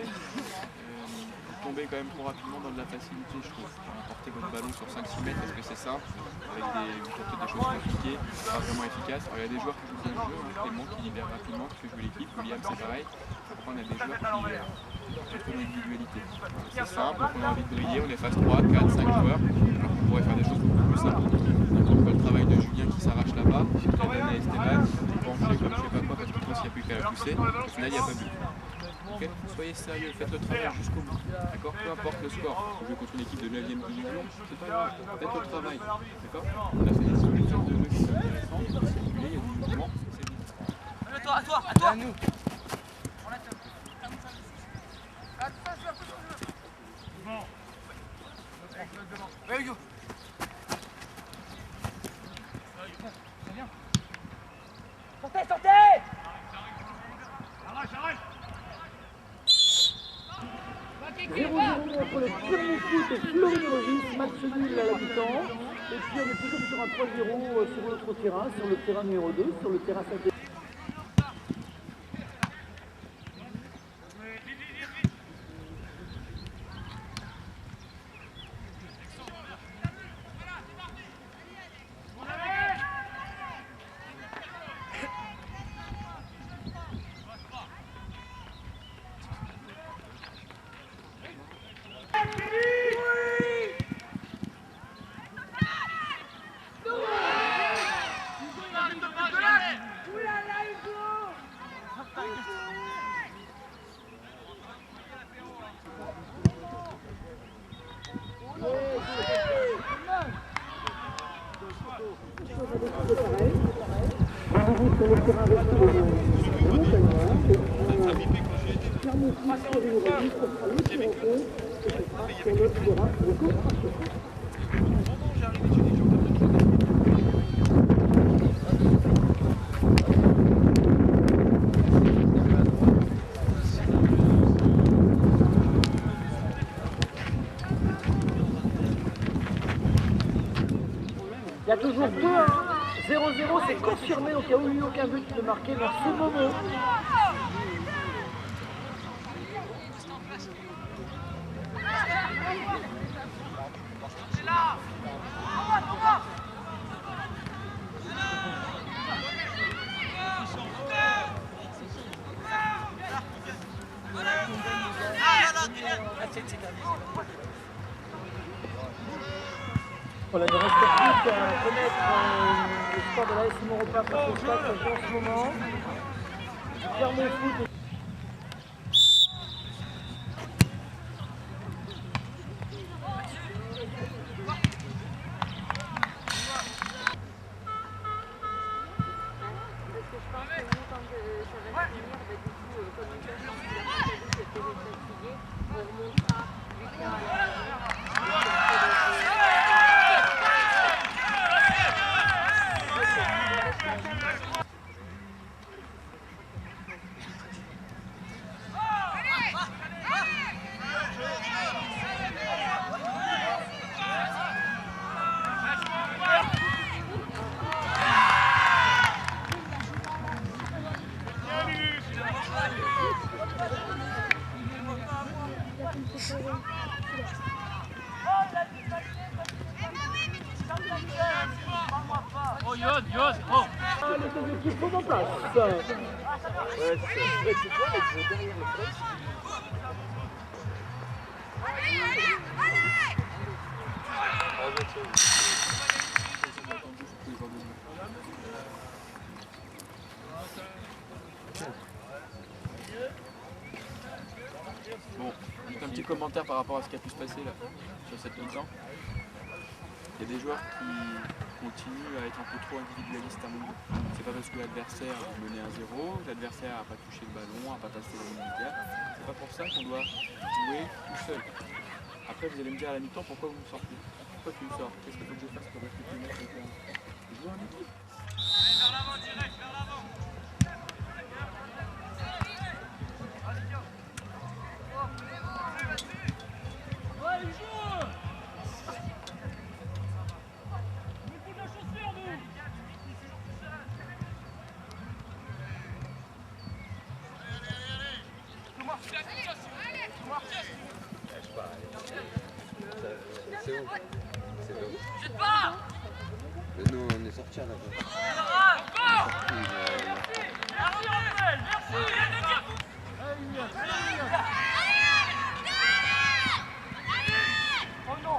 Tombé quand même trop rapidement dans de la facilité, je trouve. Porter votre ballon sur 5-6 mètres parce que c'est simple, avec des choses compliquées, pas vraiment efficaces. Alors il y a des joueurs qui jouent bien le jeu, Clément qui libère rapidement, qui fait jouer l'équipe, William c'est pareil. Après on a des joueurs qui ont trop d'individualité. C'est simple, on a envie de briller, on est face 3, 4, 5 joueurs, alors qu'on pourrait faire des choses beaucoup plus simples. Donc on voit le travail de Julien qui s'arrache là-bas, Esteban, penché comme je sais pas quoi parce qu'il pense qu'il n'y a plus qu'à la pousser, au final il n'y a pas but. Okay. Soyez sérieux, faites le travail jusqu'au bout. D'accord? Peu importe le score. Vous jouez contre une équipe de 9e division, c'est pas grave. Faites le travail. D'accord? On a fait des solutions de jeu qui sont intéressantes, il faut circuler, il y a du mouvement, c'est bien. À toi, à toi! À nous! Ouais, Hugo! Sortez, sortez! Arrête, arrête! 0-0 entre le premier foot et Fleury-Régis, match nul à la mi-temps. Et puis on est toujours sur un 3-0 sur l'autre terrain, sur le terrain numéro 2, sur le terrain Saint-Étienne. y a toujours 2-1, 0-0, c'est confirmé, donc il n'y a eu aucun but de marqué dans ce moment. Voilà, il ne reste plus qu'à connaître le score de la AS Maurepas face au Stade en ce moment. Clermont Foot. Oh, Yoann, oh. Les deux équipes sont en place. Bon, juste un petit commentaire par rapport à ce qui a pu se passer là, sur cette mi-temps. Il y a des joueurs qui continuent à être un peu trop individualistes à mon goût. C'est pas parce que l'adversaire menait 1-0, l'adversaire n'a pas touché le ballon, n'a pas passé la ligne militaire. C'est pas pour ça qu'on doit jouer tout seul. Après vous allez me dire à la mi-temps pourquoi vous me sortez. Pourquoi tu me sors? Qu'est-ce qu'il faut que je fasse pour rester plus net sur le terrain? Jouer en équipe. Allez, vers l'avant, direct, vers l'avant. Ouais, il joue. Il faut de la chaussure, nous. C'est où? C'est là. Jette pas. Mais nous, on est sortis à la base. Oh non.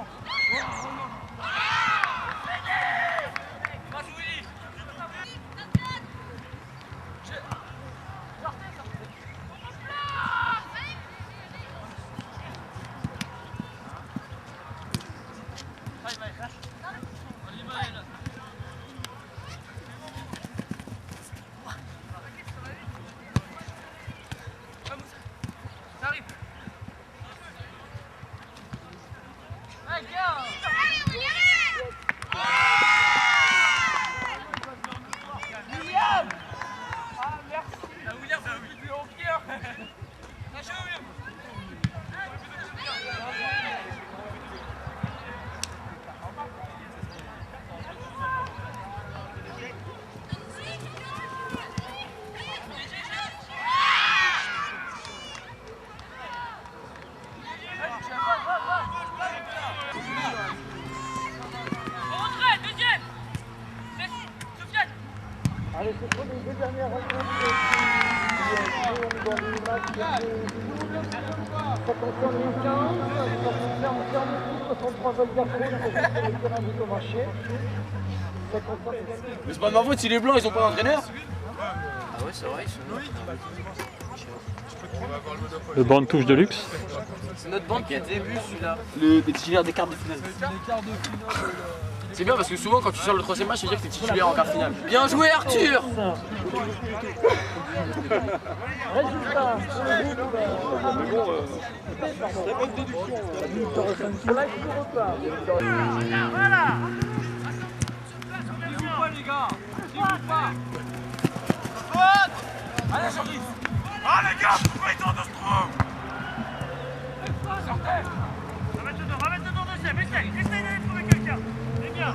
Allez, ce sont les deux dernières rencontres qui dans le match de ça concerne les 15, ça concerne Clermont Foot, 63 Valdiarcron, sur le terrain du marché. Ça concerne également... Mais c'est pas de ma faute si les blancs ils ont pas d'entraîneur. Ah ouais, c'est vrai, ils sont Le banc de touche de luxe. C'est notre banque qui a début celui-là. Les titulaires des quarts de finale. C'est bien parce que souvent quand tu sors le troisième match, ça veut dire que t'es titulaire en quart de finale. Bien joué Arthur. Résultat, très bonne déduction. Voilà. N'oublie pas, les gars. N'oublie pas. Allez, Jordi. Ah, les gars, pourquoi ils sont dans ce trou? Sortez. Remettre dedans deuxième, essaye d'aller trouver quelqu'un. C'est bien.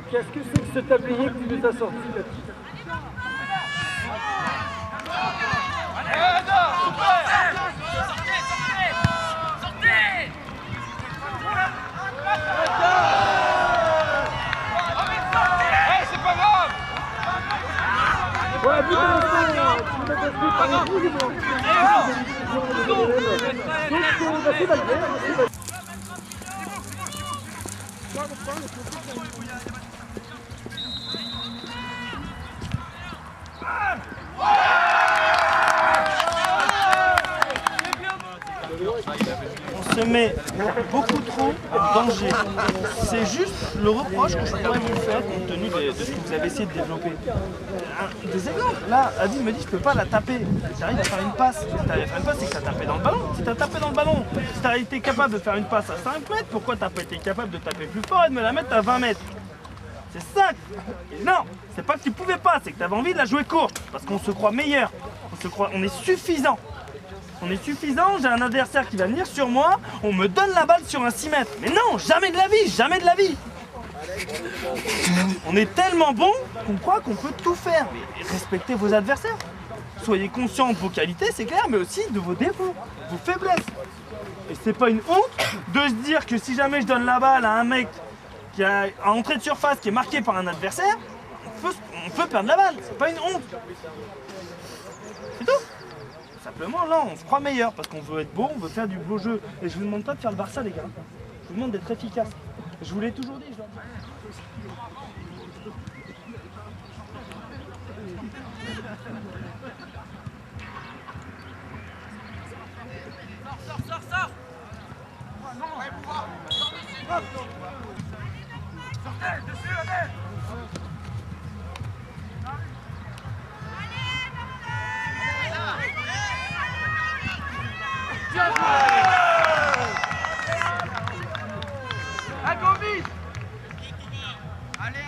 Qu'est-ce que c'est que ce tablier que tu nous as sorti là? On se met beaucoup trop en danger. C'est juste le reproche que je pourrais vous faire compte tenu de ce que vous avez essayé de développer. Des exemples. Là, Adi me dit je peux pas la taper. Tu arrives à faire une passe. Si tu arrives à faire une passe, c'est que tu as tapé dans le ballon. Si tu as tapé dans le ballon, si tu as été capable de faire une passe à 5 mètres, pourquoi tu n'as pas été capable de taper plus fort et de me la mettre à 20 mètres? C'est ça. Non, c'est pas que tu pouvais pas, c'est que tu avais envie de la jouer courte. Parce qu'on se croit meilleur. On est suffisant. On est suffisant, j'ai un adversaire qui va venir sur moi, on me donne la balle sur un 6 mètres. Mais non, jamais de la vie, jamais de la vie. On est tellement bon qu'on croit qu'on peut tout faire. Mais respectez vos adversaires. Soyez conscients de vos qualités, c'est clair, mais aussi de vos défauts, vos faiblesses. Et c'est pas une honte de se dire que si jamais je donne la balle à un mec qui a un entrée de surface qui est marqué par un adversaire, on peut perdre la balle, c'est pas une honte. C'est tout. Simplement, là, on se croit meilleur parce qu'on veut être beau, on veut faire du beau jeu. Et je vous demande pas de faire le Barça, les gars. Je vous demande d'être efficace. Je vous l'ai toujours dit, je leur dis. Sors. Sortez, dessus, allez. Bien joué! À Gomis! Allez!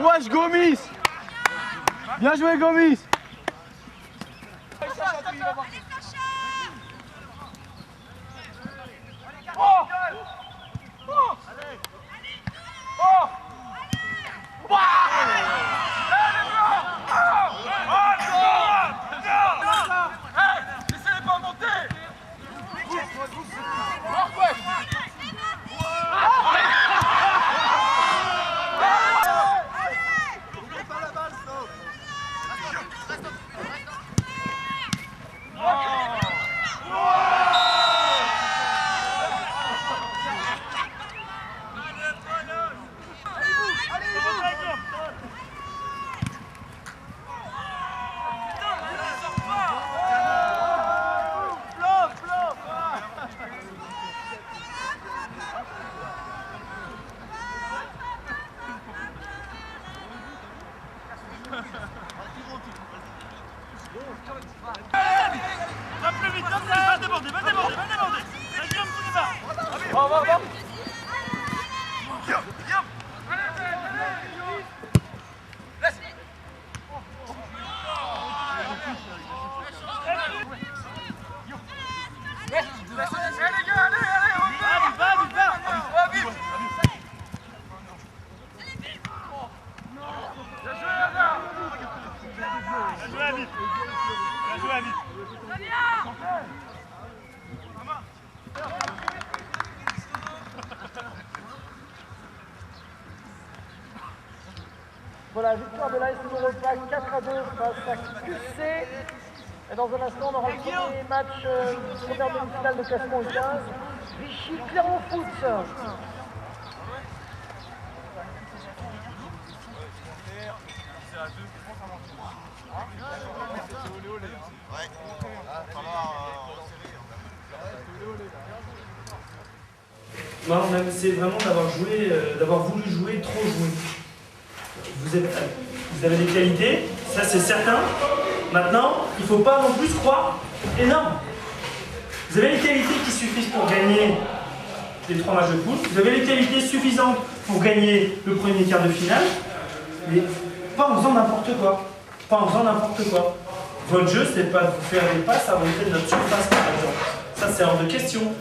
Wesh Gomis! Bien joué Gomis! Laissez-les pas monter! Va plus vite, va déborder. Va, Guillaume, tu y vas. Va. Allez les gars, allez, va vite. Bien joué, Anna. Voilà, victoire de l'AS Europac 4-2 face à QC. Et dans un instant, on aura le premier match, première demi-finale de classement 15. Vichy Clermont Foot. Non, c'est vraiment d'avoir voulu jouer, trop jouer. Vous avez des qualités, ça c'est certain. Maintenant, il ne faut pas non plus se croire énorme. Vous avez les qualités qui suffisent pour gagner les 3 matchs de poule. Vous avez les qualités suffisantes pour gagner le premier quart de finale. Mais pas en faisant n'importe quoi. Pas en faisant n'importe quoi. Votre jeu, c'est pas de vous faire des passes à l'entrée de notre surface, par exemple. Ça, c'est hors de question.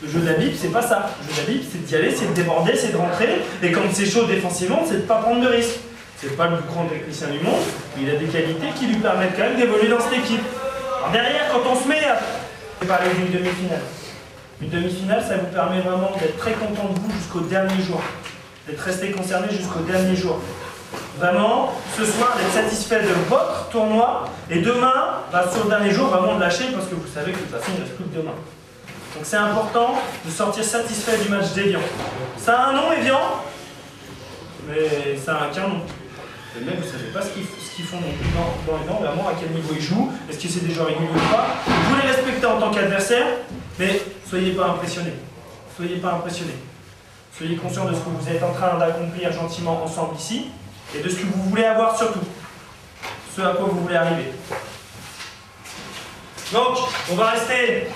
Le jeu de la Bible, c'est pas ça. Le jeu de la Bible, c'est d'y aller, c'est de déborder, c'est de rentrer. Et quand c'est chaud défensivement, c'est de ne pas prendre de risques. C'est pas le plus grand technicien du monde, mais il a des qualités qui lui permettent quand même d'évoluer dans cette équipe. Alors derrière, quand on se met à parler d'une demi-finale, une demi-finale, ça vous permet vraiment d'être très content de vous jusqu'au dernier jour. D'être resté concerné jusqu'au dernier jour. Vraiment, ce soir, d'être satisfait de votre tournoi. Et demain, sur le dernier jour, vraiment de lâcher parce que vous savez que de toute façon, il ne reste plus que demain. Donc c'est important de sortir satisfait du match d'Évian. Ça a un nom, Évian, mais ça a qu'un nom. Les mecs, vous ne savez pas ce qu'ils font dans les dents, vraiment, à quel niveau ils jouent, est-ce que c'est des joueurs réguliers ou pas. Vous les respectez en tant qu'adversaire, mais soyez pas impressionnés. Soyez pas impressionnés. Soyez conscients de ce que vous êtes en train d'accomplir gentiment ensemble ici, et de ce que vous voulez avoir surtout. Ce à quoi vous voulez arriver. Donc, on va rester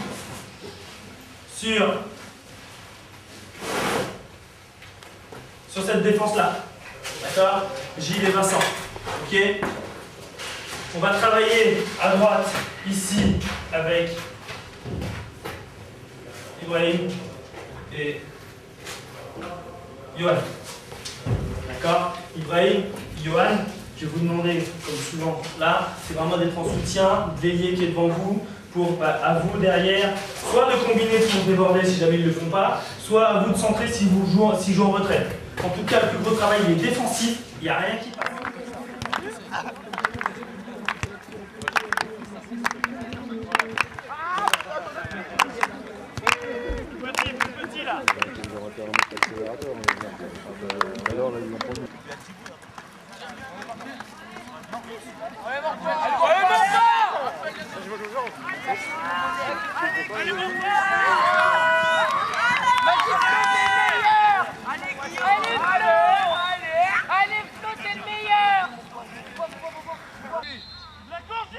sur cette défense-là. D'accord? Gilles et Vincent. Ok? On va travailler à droite, ici, avec Ibrahim et Johan. D'accord? Ibrahim, Johan, je vais vous demander, comme souvent là, c'est vraiment d'être en soutien, d'ailier qui est devant vous, pour à vous derrière, soit de combiner pour déborder si jamais ils ne le font pas, soit à vous de centrer si vous jouez en retrait. En tout cas, le plus gros travail il est défensif, il n'y a rien qui passe. Petit là. Allez, Flo, t'es le meilleur. La course.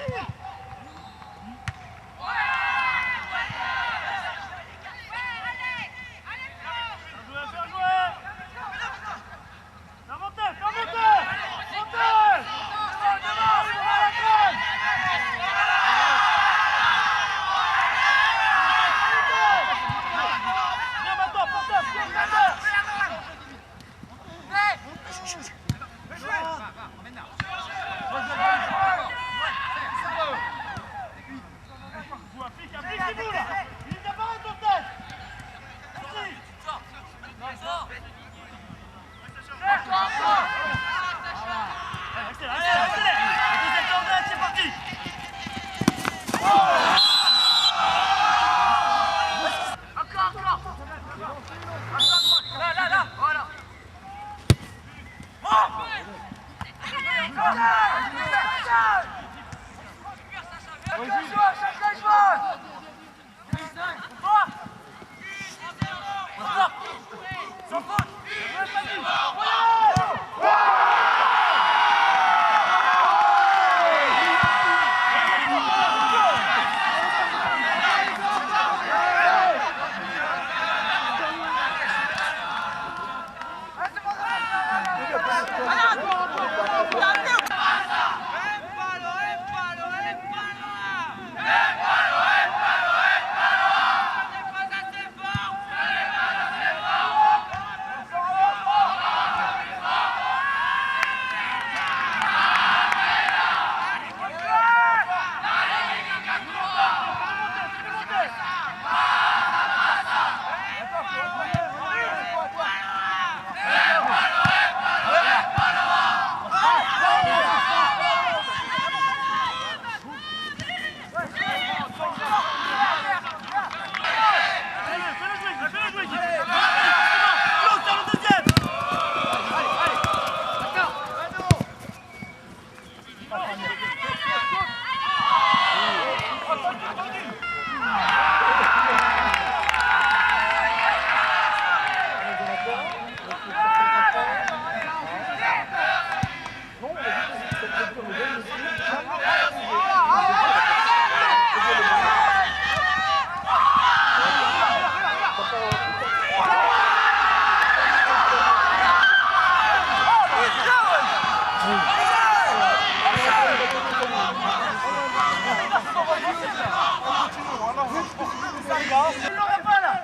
les gars. Je ne l'aurais pas là.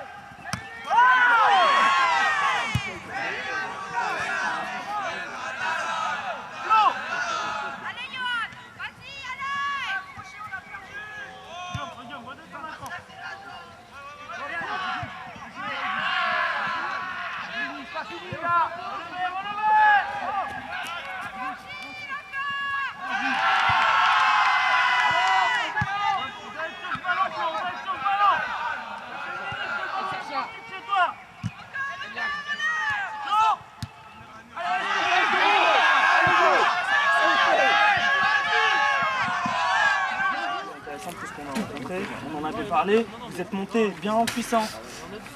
On en avait parlé, vous êtes montés bien en puissance,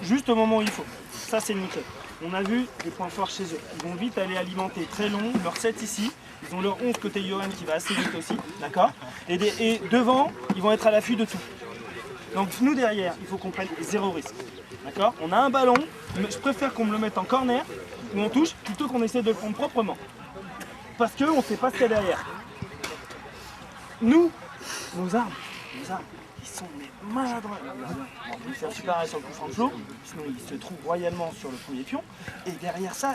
juste au moment où il faut. Ça c'est nickel. On a vu les points forts chez eux. Ils vont vite aller alimenter très long, leur 7 ici. Ils ont leur 11 côté Johan qui va assez vite aussi, d'accord, et devant, ils vont être à l'affût de tout. Donc nous derrière, il faut qu'on prenne zéro risque. D'accord. On a un ballon, je préfère qu'on me le mette en corner, où on touche, plutôt qu'on essaie de le prendre proprement. Parce qu'on ne sait pas ce qu'il y a derrière. Nous, nos armes, ils sont maladroits. On va faire super arrêt sur le coup franc de flot, sinon ils se trouvent royalement sur le premier pion. Et derrière ça,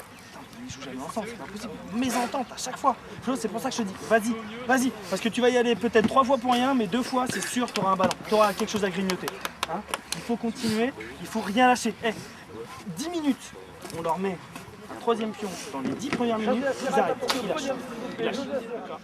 ils ne jouent jamais ensemble, c'est pas possible. Mésentente à chaque fois. Flo, c'est pour ça que je te dis, vas-y. Parce que tu vas y aller peut-être 3 fois pour rien, mais 2 fois, c'est sûr, tu auras un ballon. Tu auras quelque chose à grignoter. Hein, il faut continuer, il faut rien lâcher. 10 minutes, on leur met un 3e pion dans les 10 premières minutes, ils arrêtent, ils lâchent. D'accord.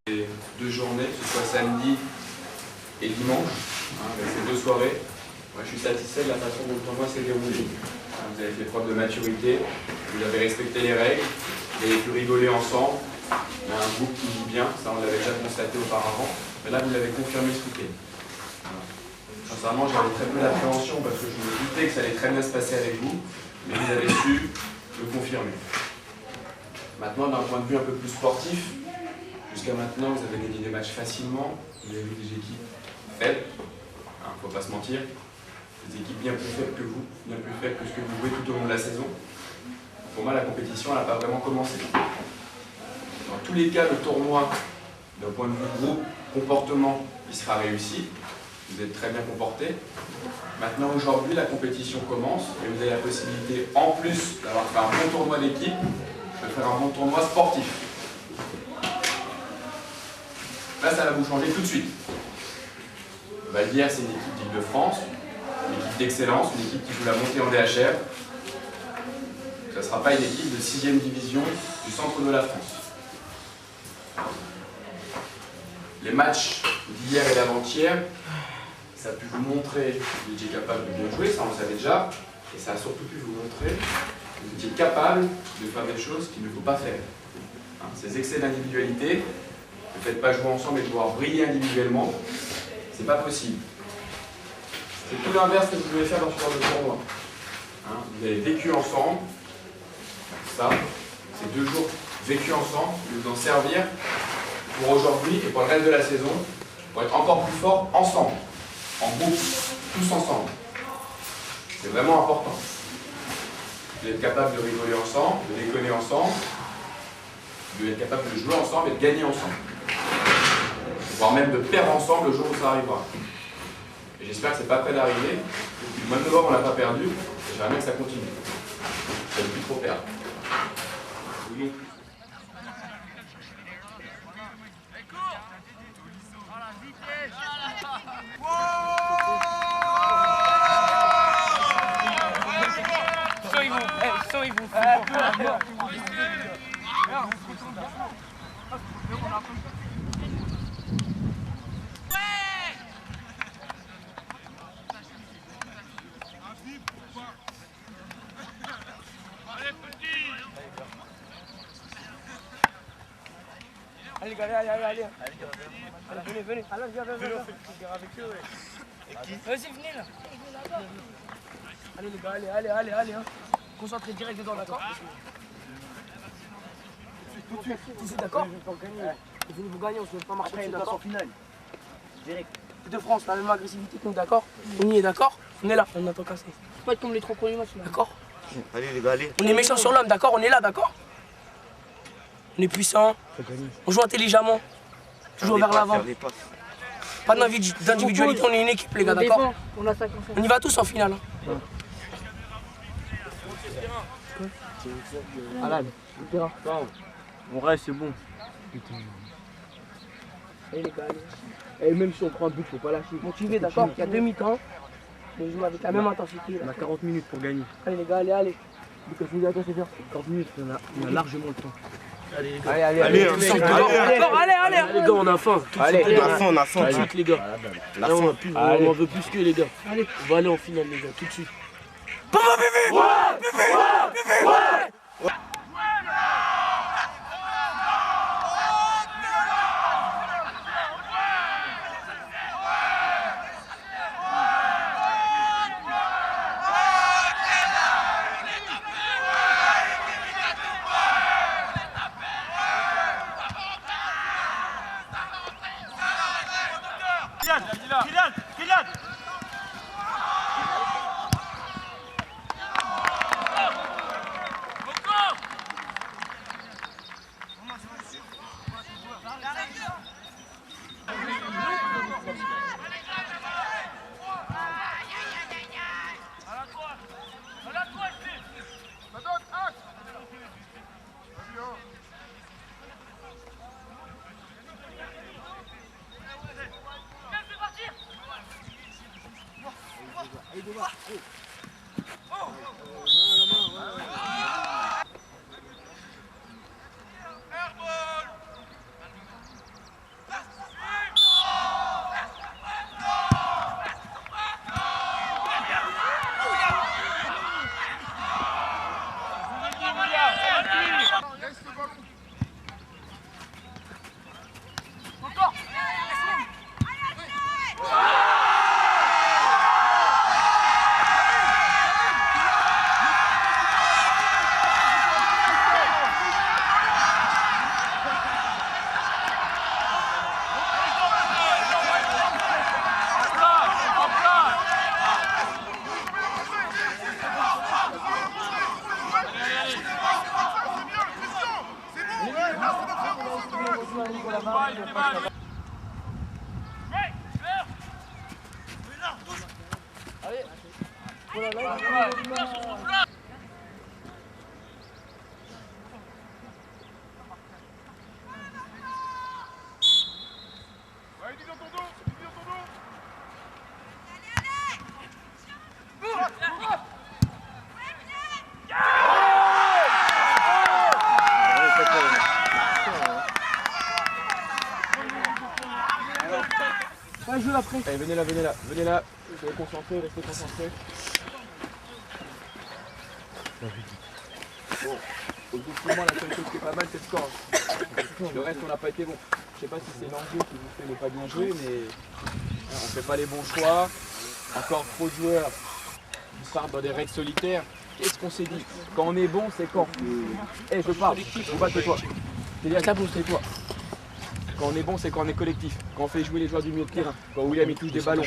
Les 2 journées, que ce soit samedi et dimanche, avec ces 2 soirées, moi je suis satisfait de la façon dont le tournoi s'est déroulé. Vous avez fait preuve de maturité, vous avez respecté les règles, vous avez pu rigoler ensemble, il y a un groupe qui joue bien, ça on l'avait déjà constaté auparavant, mais là vous l'avez confirmé ce week-end. Sincèrement, j'avais très peu d'appréhension parce que je me doutais que ça allait très bien se passer avec vous, mais vous avez su le confirmer. Maintenant, d'un point de vue un peu plus sportif, jusqu'à maintenant, vous avez gagné des matchs facilement, vous avez vu des équipes faibles, il ne faut pas se mentir, des équipes bien plus faibles que vous, bien plus faibles que ce que vous jouez tout au long de la saison. Pour moi, la compétition, elle n'a pas vraiment commencé. Dans tous les cas, le tournoi, d'un point de vue groupe, comportement, il sera réussi. Vous êtes très bien comportés. Maintenant, aujourd'hui, la compétition commence et vous avez la possibilité, en plus d'avoir fait un bon tournoi d'équipe, de faire un bon tournoi sportif. Là, ça va vous changer tout de suite. Valdière, c'est une équipe d'Île-de-France, une équipe d'excellence, une équipe qui joue la montée en DHR. Ça ne sera pas une équipe de 6e division du centre de la France. Les matchs d'hier et d'avant-hier, ça a pu vous montrer que vous étiez capable de bien jouer, ça on le savait déjà, et ça a surtout pu vous montrer que vous étiez capable de faire des choses qu'il ne faut pas faire. Ces excès d'individualité, ne faites pas jouer ensemble et devoir briller individuellement, c'est pas possible. C'est tout l'inverse que vous devez faire dans ce genre de tournoi. Vous avez vécu ensemble, ça, ces 2 jours vécus ensemble, vous en servir pour aujourd'hui et pour le reste de la saison, pour être encore plus fort ensemble, en groupe, tous ensemble. C'est vraiment important. Vous êtes capable de rigoler ensemble, de déconner ensemble, de être capable de jouer ensemble et de gagner ensemble. Voire même de perdre ensemble le jour où ça arrivera. Et j'espère que c'est pas près d'arriver. Depuis le mois de novembre, on l'a pas perdu, et j'aimerais bien que ça continue. Ça ne plus trop perdre. Ou non plus. sinon ils vont. Allez, allez, allez, allez, allez. Allez, venez, venez. Allez, viens, viens, viens. Avec eux, vas-y, venez là. Allez, les gars, allez, allez, allez, allez. Hein. Concentrez direct dedans, d'accord? Tout de suite. Ici, d'accord? Vous gagnez, on se met pas marcher dessus, d'accord? Finale. Direct. De France, la même agressivité que nous, d'accord? On y est, d'accord? On est là, on attend casser. Pas être comme les 3 premiers matchs, d'accord? Allez les gars, allez. On est méchant sur l'homme, d'accord? On est là, d'accord? On est puissant, on joue intelligemment, toujours vers l'avant. Pas d'individualité, on est une équipe les gars, d'accord? On y va tous en finale. Hein. Alan, on reste, c'est bon. Allez les gars, allez. Et même si on prend un but, faut pas lâcher. Motivé, d'accord? Il y a 2 mi-temps, on joue avec la même intensité. On a 40 minutes pour gagner. Allez les gars, allez, allez. Lucas, je vous dis à toi, c'est bien. 40 minutes, on a largement le temps. Allez les gars. Allez, allez, allez. Allez, les gars, on a faim. Allez, on a faim. Tout de suite, les gars. Là, on en veut plus que les gars. Allez, on va aller en finale, les gars, tout de suite. Kylian Allez, venez là, soyez concentrés, restez concentrés. Bon, objectivement, la seule chose qui est pas mal, c'est le score. Le reste, on n'a pas été bon. Je sais pas si c'est l'enjeu qui vous fait ne pas bien jouer, mais on fait pas les bons choix. Encore trop de joueurs qui partent dans des règles solitaires. Qu'est-ce qu'on s'est dit? Quand on est bon, c'est quand? Eh, je parle, on va tais-toi. Tais-toi. Quand on est bon, c'est quand on est collectif. Quand on fait jouer les joueurs du milieu de terrain. Quand William il touche des ballons.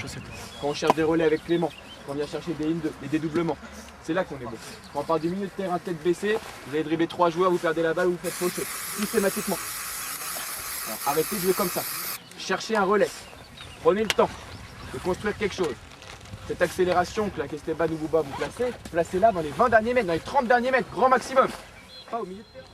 Quand on cherche des relais avec Clément. Quand on vient chercher des lignes, des dédoublements. C'est là qu'on est bon. Quand on part du milieu de terrain tête baissée, vous allez dribbler 3 joueurs, vous perdez la balle, vous faites faucher. Systématiquement. Alors, arrêtez de jouer comme ça. Cherchez un relais. Prenez le temps de construire quelque chose. Cette accélération que la Kesteban ou Bouba vous placez, placez-la dans les 20 derniers mètres, dans les 30 derniers mètres, grand maximum. Pas au milieu de terrain.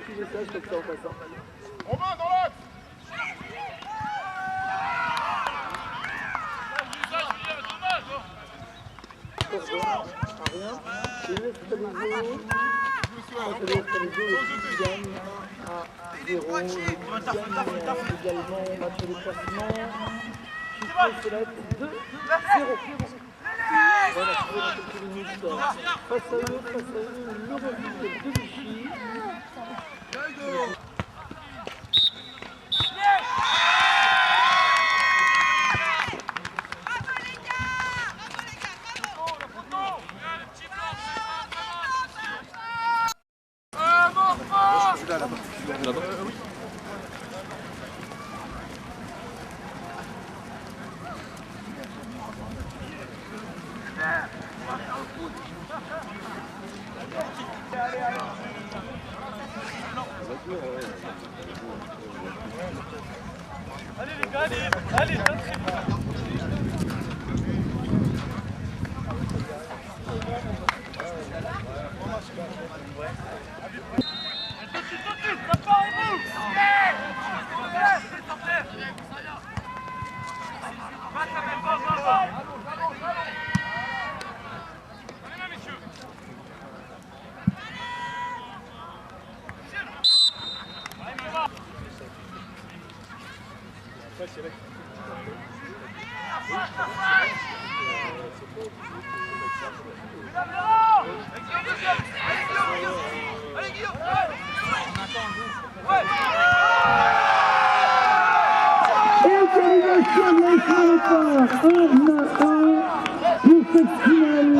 petit message comme ça en passant. Romain, dans l'axe. Rien. Et le stabilisé. Le stabilisé, le gagne à 0. Le gagne également match de déplacement. Chiffre select 2-0. Voilà, trouvé dans quelques minutes. Face à eux, le revue de Vichy. Là-bas. Oui. Allez les gars, allez, Égalisation de l'Espagne, 1-1 pour cette finale,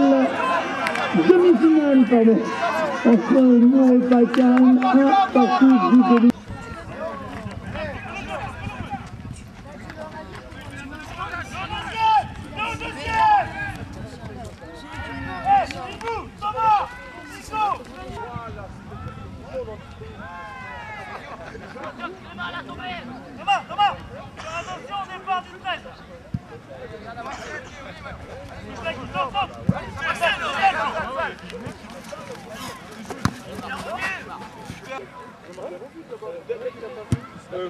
demi-finale, pardon, entre Lyon et Pacan, 1 partout du début. Thomas, attention au départ du 13.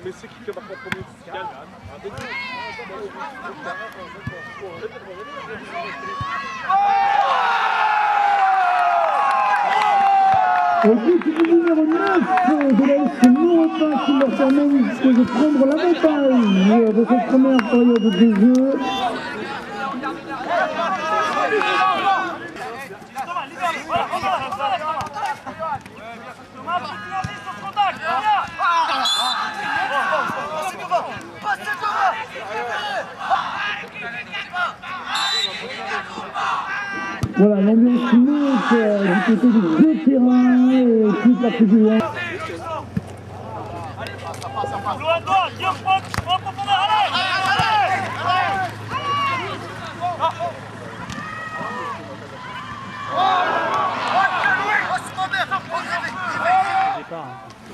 Mais c'est qui a marqué en premier? Au but du numéro 9 de la SC Maurepas qui leur permet de prendre l'avantage de cette première période de jeu. Voilà, l'ambiance monte du côté des deux terrains et toute la tribune.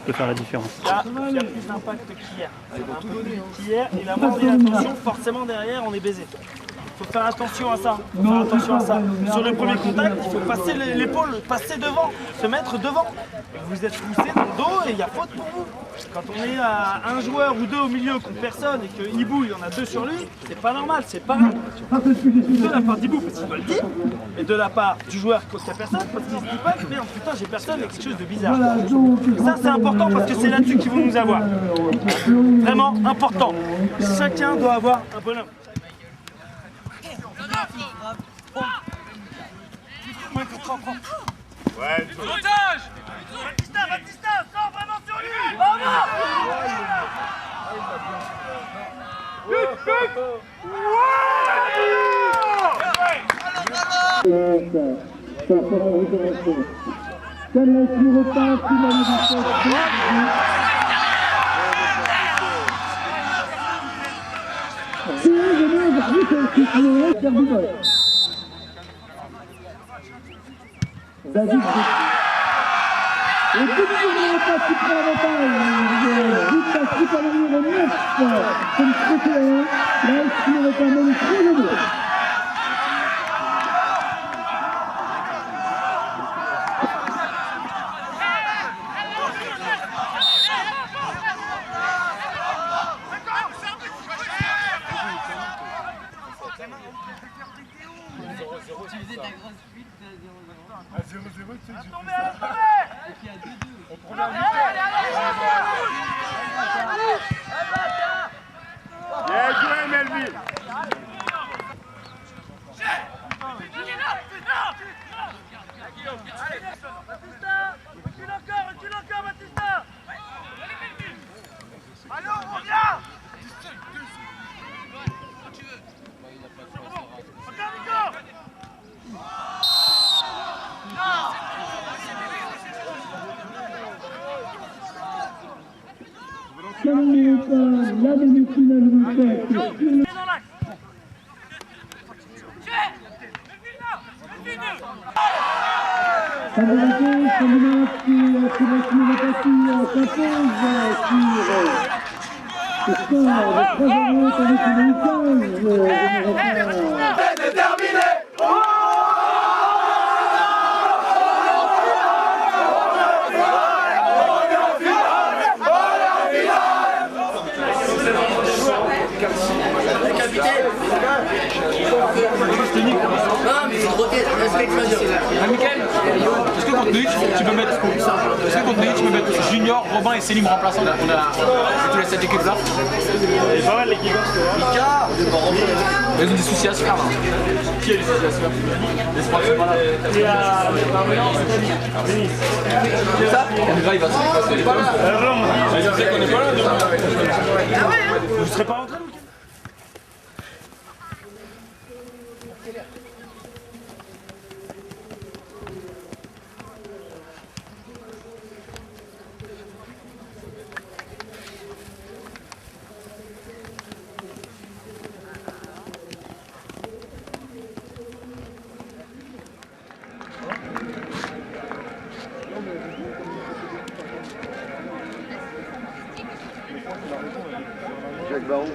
Peut faire la différence. Là, il y a plus d'impact qu'hier. Hier, il a moins d'attention, forcément derrière, on est baisé. Il faut faire attention à ça. Sur le premier contact, il faut passer l'épaule, passer devant, se mettre devant. Vous êtes poussé dans le dos et il y a faute pour vous. Quand on est à un joueur ou deux au milieu contre personne et que Ibou il y en a deux sur lui, c'est pas normal, c'est pas grave. De la part d'Ibou parce qu'il doit le dire, et de la part du joueur contre la personne parce qu'il se dit pas que merde putain j'ai personne, il y a quelque chose de bizarre. Ça c'est important parce que c'est là-dessus qu'ils vont nous avoir. Vraiment important. Chacun doit avoir un bonhomme. Ouais, otage! Batista, sors vraiment sur lui! Ça fera la récupération. Cannes qui repart, qui l'a mis David et tout le monde qui prend l'avantage. Vite passé par le numéro 9, comme précédemment, là, qui est quand même très heureux. Bien joué, Melville. Recule encore, Batista. Allez, on revient. Encore, Nico. La demi-finale du siècle. Ça va aller, Combinat qui va finir la partie s'impose sur le score de 3-0 avec une 15. C'est terminé. Mickaël, est-ce que contre Nuit, tu peux mettre Junior, Robin et Selim remplaçants? On a tous les 7 équipes là. C'est pas mal l'équipe. Ils ont des soucis à se faire là. Qui a des soucis à se faire? Les sports sont pas là. Il y a... C'est ça? Là il va se faire parce qu'il est pas là. Non, je sais qu'on est pas là. Ah ouais? Vous serez pas rentré? Jacques Barraud.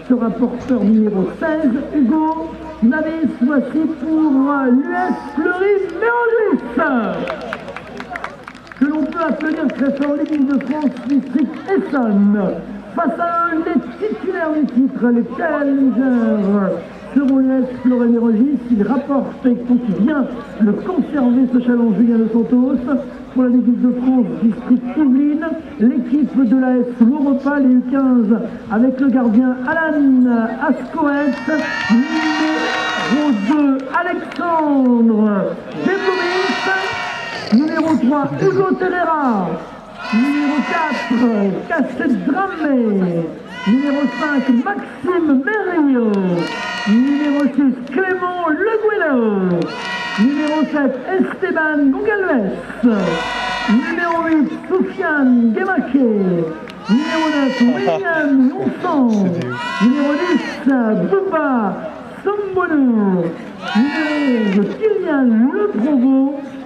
Ce rapporteur numéro 16, Hugo Navis, voici pour l'US Fleury-Mérogis, que l'on peut applaudir très fort l'équipe de France district Essonne. Face à eux, les titulaires du titre, les challengers seront l'US Fleury-Mérogis. Il rapporte et compte bien le conserver ce challenge Julien de Santos. Pour l'équipe de France district Yvelines, l'équipe de l'AS Louropa, les U15 avec le gardien Alan Ascoët, numéro 2 Alexandre Debouris, numéro 3 Hugo Telera, numéro 4 Cassette Dramé, numéro 5 Maxime Merillo, numéro 6 Clément Leguelo, numéro 7 Esteban Gongalves, numéro 8 Soufiane Guémaké, numéro 9 William Longchamp, numéro 10 Bouba Sombonou, numéro 11 Kylian Le Provo,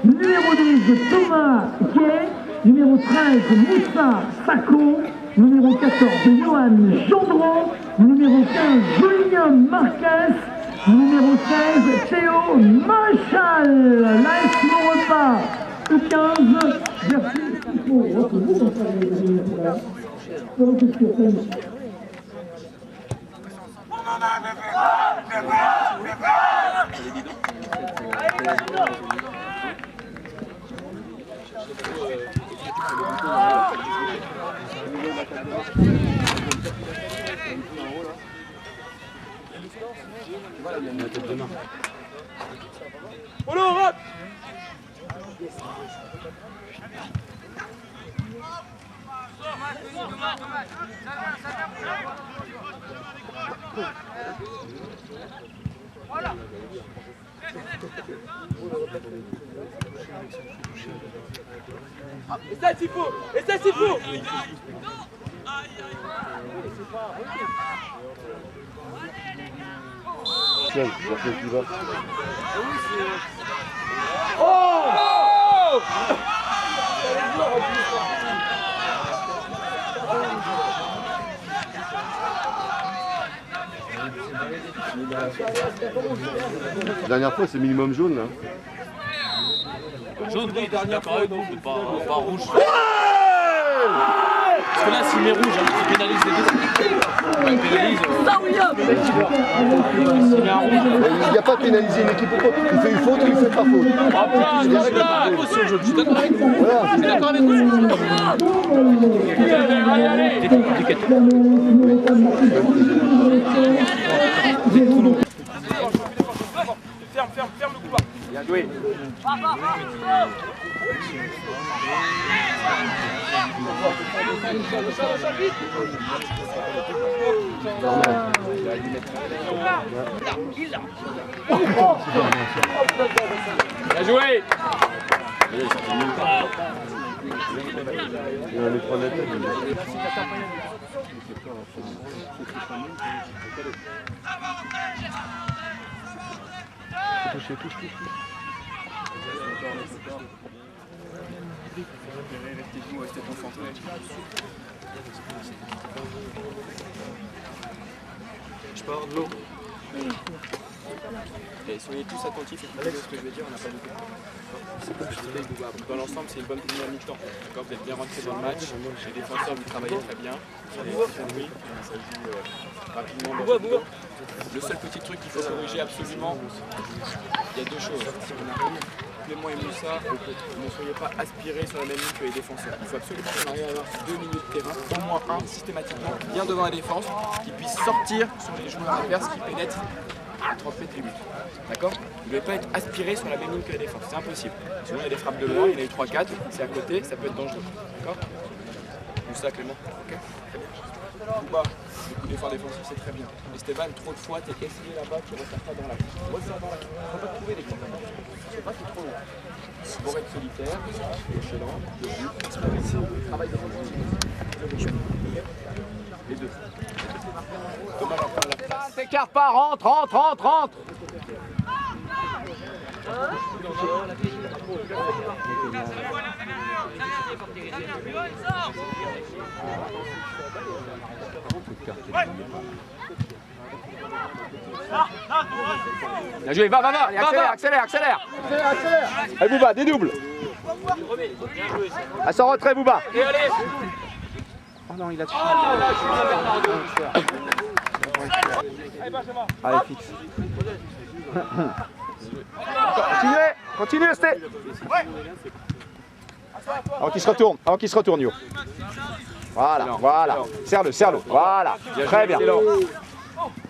numéro 10 Thomas Gay, numéro 13 Moussa Sako, numéro 14 Johan Gendron, numéro 15 Julien Marquez, numéro 16 Théo Machal, l'AS Louropa U15, merci. Il faut retrouver dans Voilà. Essaye s'il faut. Essaye s'il faut. Tiens, qui va. Oh! La dernière fois, c'est minimum jaune là. Jaune, oui, dernière fois, non, mais pas rouge. Parce que là, s'il met rouge, il pénalise les deux. Il pénalise. Il n'y a pas de pénaliser une équipe ou pas. Il fait une faute ou il fait pas faute. Je suis d'accord avec vous. Je suis d'accord avec vous. Allez. Ferme le couloir. Bien joué. Bien joué. Touche. Restez concentrés. Je pars de l'eau. Et soyez tous attentifs, écoutez ce que je vais dire, on n'a pas beaucoup. Dans l'ensemble, c'est une bonne première mi-temps. Vous êtes bien rentrés dans le match, les défenseurs vous travaillez très bien. Ça joue rapidement dans le dos. Le seul petit truc qu'il faut corriger absolument, il y a deux choses. Clément et Moussa, ne soyez pas aspirés sur la même ligne que les défenseurs. Il faut absolument qu'on arrive à avoir 2 milieux de terrain, au moins un systématiquement, bien devant la défense, qui puisse sortir sur les joueurs adverses qui pénètrent à 30 mètres les buts. D'accord? Vous ne devez pas être aspiré sur la même ligne que la défense, c'est impossible. Sinon il y a des frappes de loin, il y en a eu 3-4, c'est à côté, ça peut être dangereux. D'accord? Moussa, Clément, ok? Très bien. Bouba, le coup d'effort défensif c'est très bien. Esteban, trop de fois, t'es essayé là-bas, tu ne resserres pas dans la queue. Resserre dans la queue. Il ne faut pas trouver des coins. C'est pas trop long. Pour être solitaire, excellent, le but, travail de défensif. Les deux. Thomas va prendre la place. T'écarte pas, rentre. Bien joué, va, accélère. Allez Bouba, dédouble. À son retrait Bouba. Oh non, il a touché. Allez, fixe. Continuez, Sté. Avant qu'il se retourne, Yo. Voilà. Serre-le. Voilà. Très bien.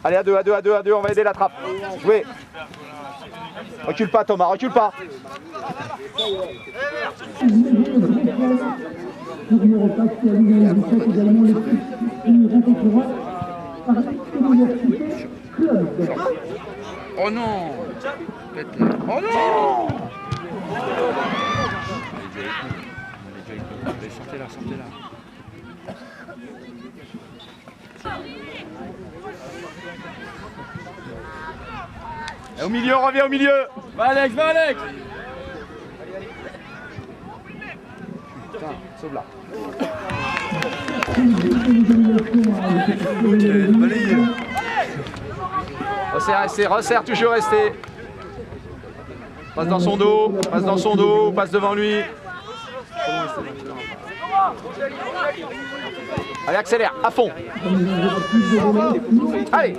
Allez, à deux, on va aider la trappe. Jouez. Recule pas, Thomas, recule pas. Oh non! Oh non! Sortez là. Et au milieu, on revient au milieu. Va Alex. Putain, sauve là. Resserre, toujours rester. Passe dans son dos, passe devant lui. Allez, accélère, à fond. Allez.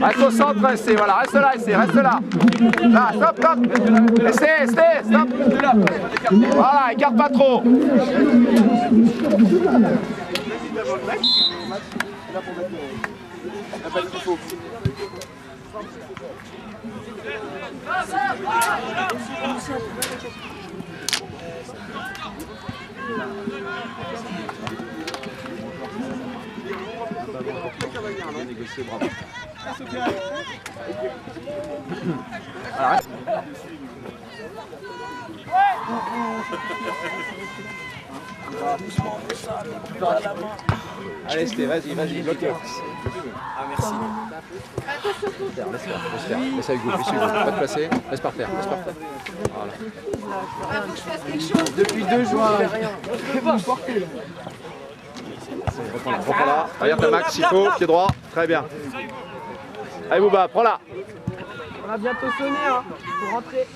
Reste au centre, reste là. Là, stop. Stop. Voilà, écarte pas trop. Bien négocié, bravo. Allez, Sté, vas-y, bloque. Ah, merci. Laisse à Hugo, pas te placer, laisse par terre, Voilà. Depuis 2 juin, Reprends là. Regarde ta max, s'il faut, pied droit, très bien. Allez Bouba, prends là. on a bientôt sonné, hein, pour rentrer.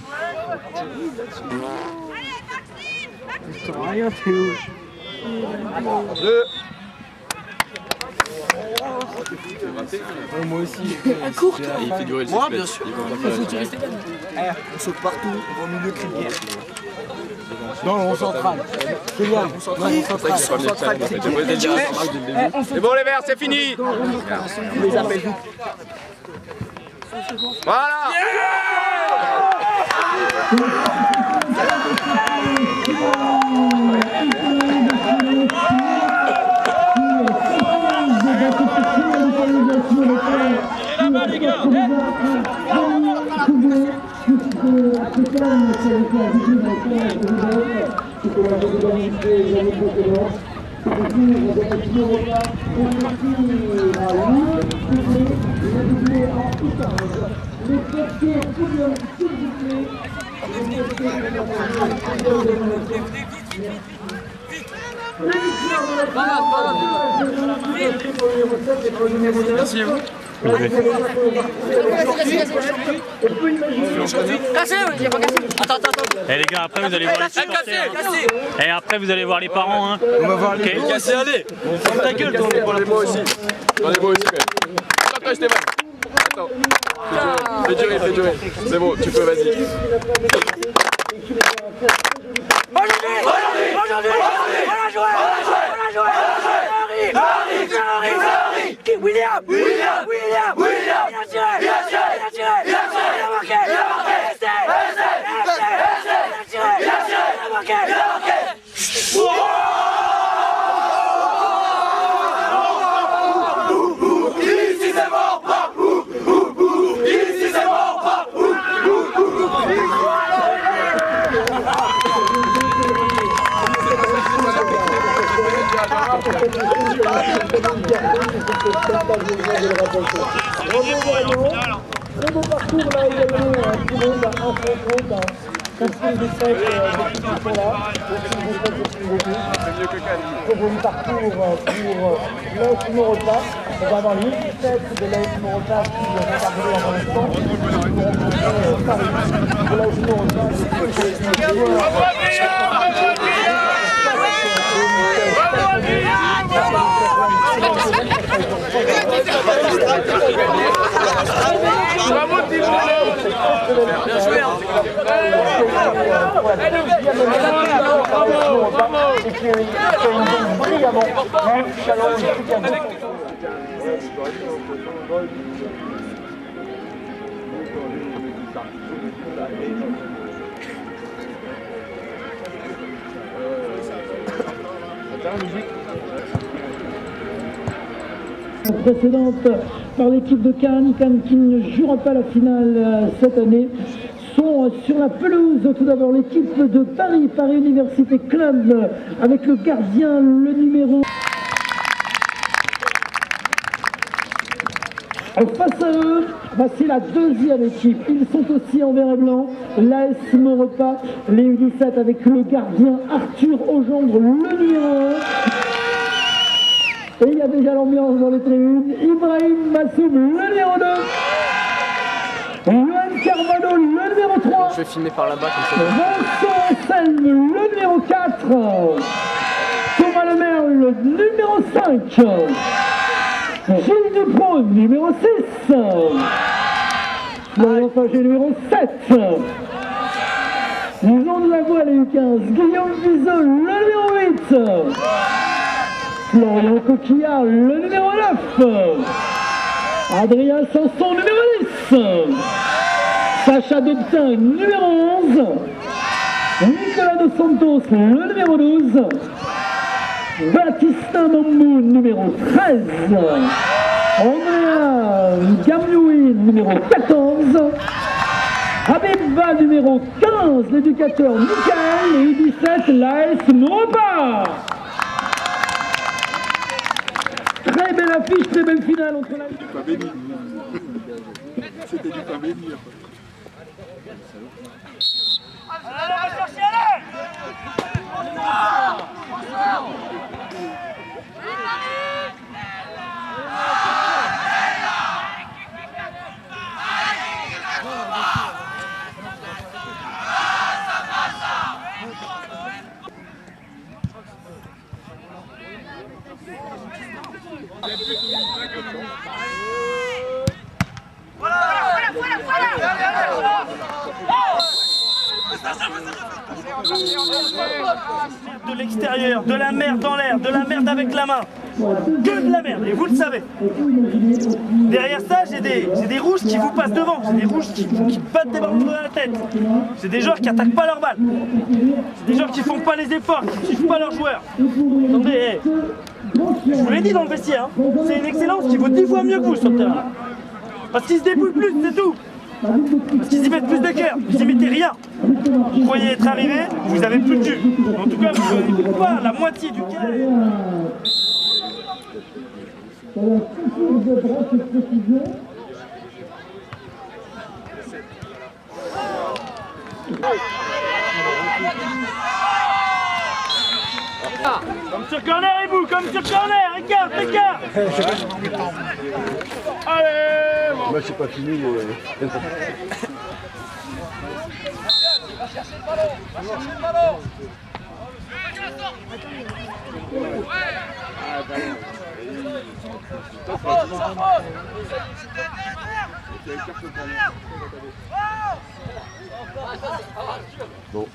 Rien, Théo. 2. Moi aussi. Court, il fait durer le moi, suspense. bien sûr. On saute partout, on va au milieu crier. Non, on centrale. C'est bien, on centrale. C'est bon les verts, c'est fini. On les appelle vite. Voilà. Là-bas les gars, Merci à vous. Cassé, j'ai pas cassé. Attends. Eh les gars, après vous allez voir les supporters. Et après vous allez voir les parents. Hein. On va voir les cassés, allez. Ferme ta gueule, toi. Attendez-moi aussi. Attendez-moi aussi quand même. Attends, Stéphane. Attends. Fais durer. C'est bon, tu peux, vas-y. Aujourd'hui, on a joué. William, il a tiré, il a marqué, il a marqué. Ici c'est mort, ici c'est mort. Très beau parcours là également pour eux, 1 contre 4 points de fête d'équipe qui sont là. Très beau parcours pour l'AS Maurepas. On va avoir l'équipe de l'AS Maurepas qui va regarder en instant. Ils vont rencontrer Paris de l'AS Maurepas. Bien joué, hein. Et qui gagne brillamment le challenge du Chicago. Précédente par l'équipe de Cannes qui ne jouera pas la finale cette année, sont sur la pelouse. Tout d'abord l'équipe de Paris Université Club avec le gardien, le numéro. Face à eux, c'est la deuxième équipe. Ils sont aussi en vert et blanc. L'AS Maurepas, les U17 avec le gardien Arthur Augendre, le numéro 1. Et il y a déjà l'ambiance dans les tribunes. Ibrahim Massoum, le numéro 2. Yoann Carvalho, le numéro 3. Je vais filmer par là-bas comme ça. Vincent Anselme, le numéro 4. Thomas Lemaire, le numéro 5. Gilles Dupron, numéro 6. Florian Faget, numéro 7. Jean de la Voie, les U15. Guillaume Bizot, le numéro 8. Florian Coquillard, le numéro 9. Adrien Sanson, numéro 10. Sacha Dobtin, numéro 11. Nicolas Dos Santos, le numéro 12. Baptistin Mambou, numéro 13. On numéro 14. Habeba numéro 15, l'éducateur Michael, et 17, l'AS Maurepas. Très belle affiche, très belle finale entre la... C'était du pain béni. Allez, on va chercher, allez! De l'extérieur, de la merde dans l'air, de la merde avec la main. Que de la merde, et vous le savez. Derrière ça, j'ai des rouges qui vous passent devant. J'ai des rouges qui battent des ballons dans la tête. C'est des joueurs qui attaquent pas leur balle. C'est des joueurs qui font pas les efforts, qui suivent pas leurs joueurs. Attendez, je vous l'ai dit dans le vestiaire, hein, c'est une excellence qui vaut 10 fois mieux que vous sur le terrain. Parce qu'ils se débrouillent plus, c'est tout. Parce qu'ils y mettent plus de cœur, vous y mettez rien. Vous croyez être arrivé, vous avez plus de jus. En tout cas, vous ne mettez pas la moitié du cœur. Comme sur corner, et vous, comme sur corner, écarte. Allez, Moi, je sais pas fini. Va chercher le ballon, va chercher le ballon. Bon.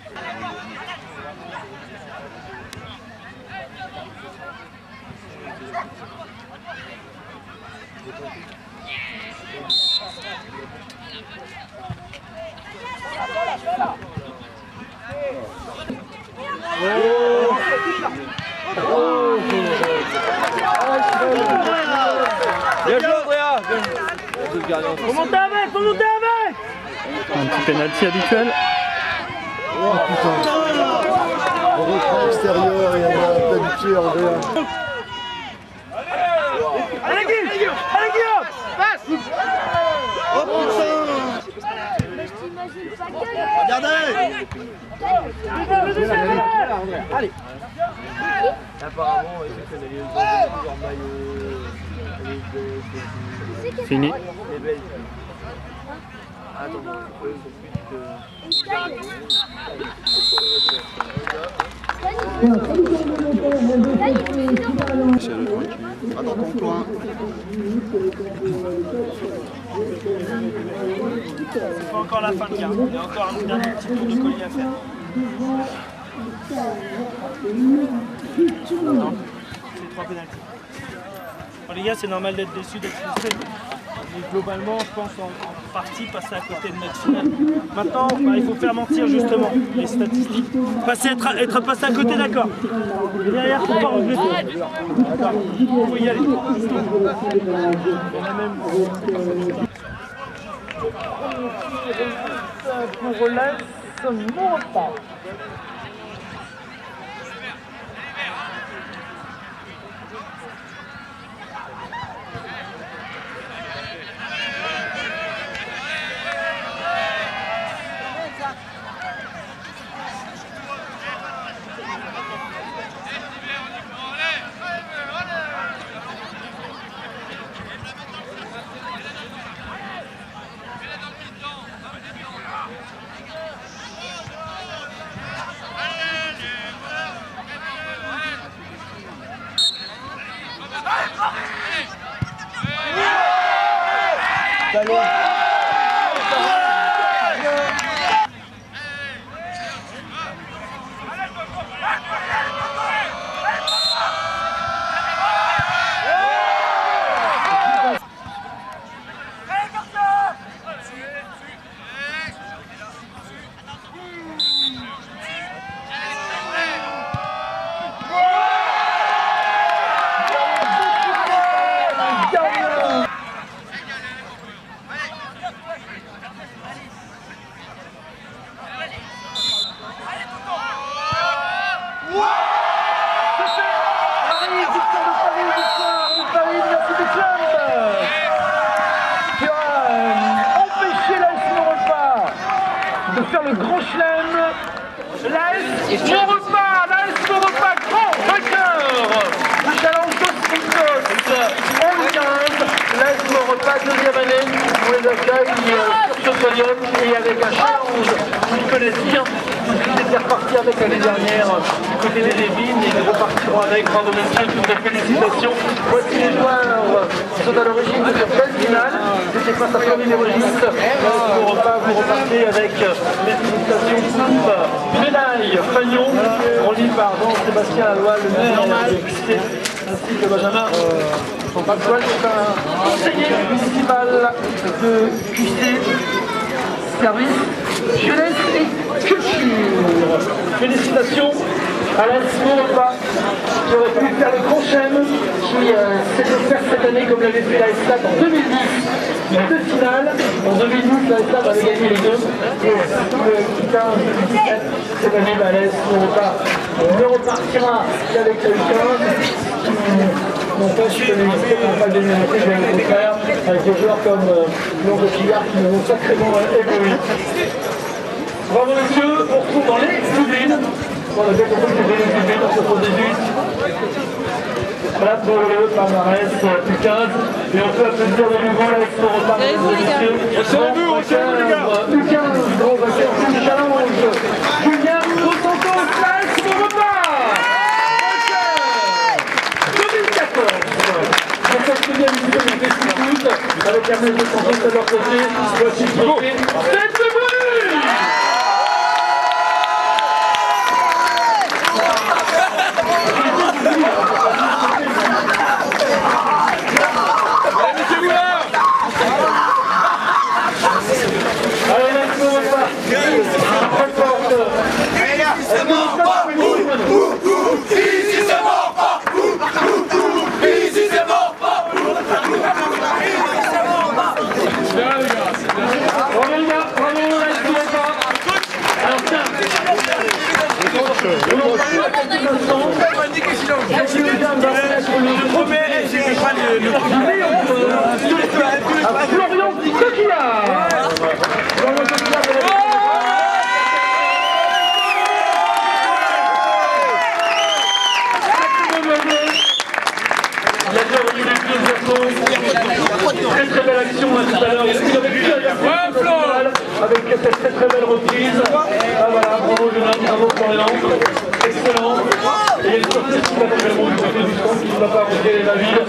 Bien joué, Andrea. Faut monter avec, faut monter avec. Un petit penalty habituel. Oh putain. On reprend l'extérieur et on va t'habituer, Andrea. Allez Guillaume, passe. Oh putain. Regardez. Allez. Apparemment, Fini. Attends ton coin. C'est pas encore la fin de carte. Il y a encore un dernier petit tour de colis à faire. C'est 3 pénaltys. Bon, les gars, c'est normal d'être déçu, d'être frustré. Mais globalement, je pense en partie passer à côté de notre finale. Maintenant, il faut faire mentir justement les statistiques. Être passé à côté, d'accord. Et derrière, il ne faut pas regretter. Il faut y aller. On a même... Pour l'AS Maurepas. de faire le grand chelem. L'AS Maurepas, grand vainqueur du challenge de en 15. L'AS Maurepas, deuxième année, on les accueille sur ce podium et avec un challenge qu'ils connaissent bien. Ils étaient repartis avec l'année dernière du côté des Lévines et ils repartiront avec. Bravo messieurs, toutes les félicitations. Voici les joueurs qui sont à l'origine de cette belle finale. C'était face à Fleury les Registes. Vous repartez avec les félicitations pour médaille Fagnon, remis par Jean-Sébastien Alloy, le maire de QC, ainsi que Benjamin Maxwell, un conseiller municipal de QC, service jeunesse et culture. Félicitations à l'AS Maurepas qui aurait pu faire le grand chelem qui s'est offert cette année comme l'avait fait l'AS Stade en 2010. Il y a deux finales. En 2012, l'AS Stade avait gagné les deux. Et le 15-17, cette année, l'AS Maurepas ne repartira qu'avec le 15. N'empêche que les lycées n'ont pas déménagé, bien au contraire, avec des joueurs comme Laurent Gillard qui nous ont sacrément évolué. Bravo messieurs, on retrouve dans les Yvelines. On a bien compris que c'était les Yvelines en 78. Voilà pour le palmarès U15. Et on peut applaudir de nouveau l'AS Maurepas, messieurs. U15, grand vainqueur du challenge. Julien Dos Santos, l'AS Maurepas. On continue à l'unité de foot avec un mec de Santos à leur côté. Voici le trophée. C'est le but! Allez, l'AS Maurepas. Très forte. C'est mort pas. Ici c'est mort pas. Ici c'est mort pas. Bravo les gars, bravo l'AS Maurepas. Alors tiens, on en parle à quelques instants. J'ai le gars va remettre le premier à Florian Coquillard. Florian Coquillard de la il a déjà remis les deux garçons. Très très belle action tout à l'heure. Il aurait pu avec cette très très belle reprise. Ah voilà, bravo jeune homme, bravo Florian. Excellent. Et il y a une sortie qui va également du côté du centre qui ne va pas arrêter la ville.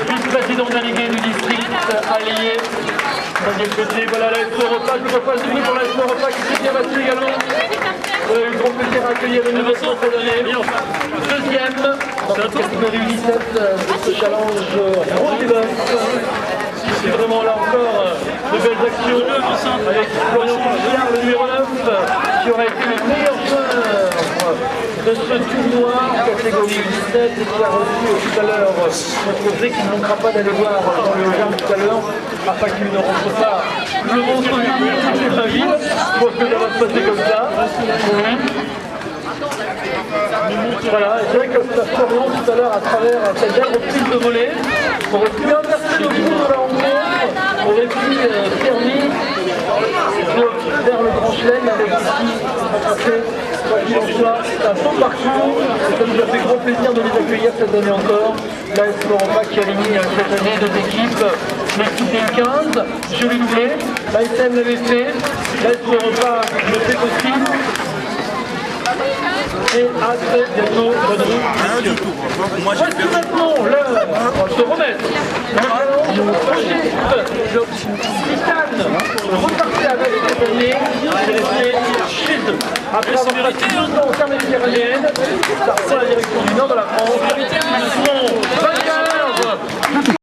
Vice-président délégué du district allié. Côté, voilà l'AS Maurepas, je ne pas souvenir pour l'AS Maurepas qui s'est bien battu également. Une grand plaisir à accueillir une nouvelle fois cette année. Deuxième dans cette catégorie 17 de ce challenge Rose du Bœuf. C'est vraiment là encore de belles actions avec Florian Coquillard, le numéro 9, qui aurait été le meilleur joueur de ce tournoi en catégorie 17 et qui a reçu tout à l'heure notre prix qui ne manquera pas d'aller voir dans le jardin tout à l'heure afin qu'il ne rentre pas le ventre de sa ville. Je pense que ça va se passer comme ça. Voilà, et c'est vrai que Florian tout à l'heure à travers cette belle reprise de volée, aurait pu inverser le cours de la rencontre, aurait pu terminer vers le grand chelem avec ici à passer. Quoi qu'il en soit, c'est un beau parcours et ça nous a fait grand plaisir de les accueillir cette année encore. L'AS Maurepas qui aligne cette année deux équipes, l'équipe des 15, je l'ai doublé, l'ASM l'avait fait, l'AS Maurepas le fait aussi. Et à très bientôt, bonne route. Voici maintenant l'heure de se remettre. Le Titane repartait avec les derniers, c'est resté chez eux. Après avoir passé 2 ans en termes méditerranéennes, ça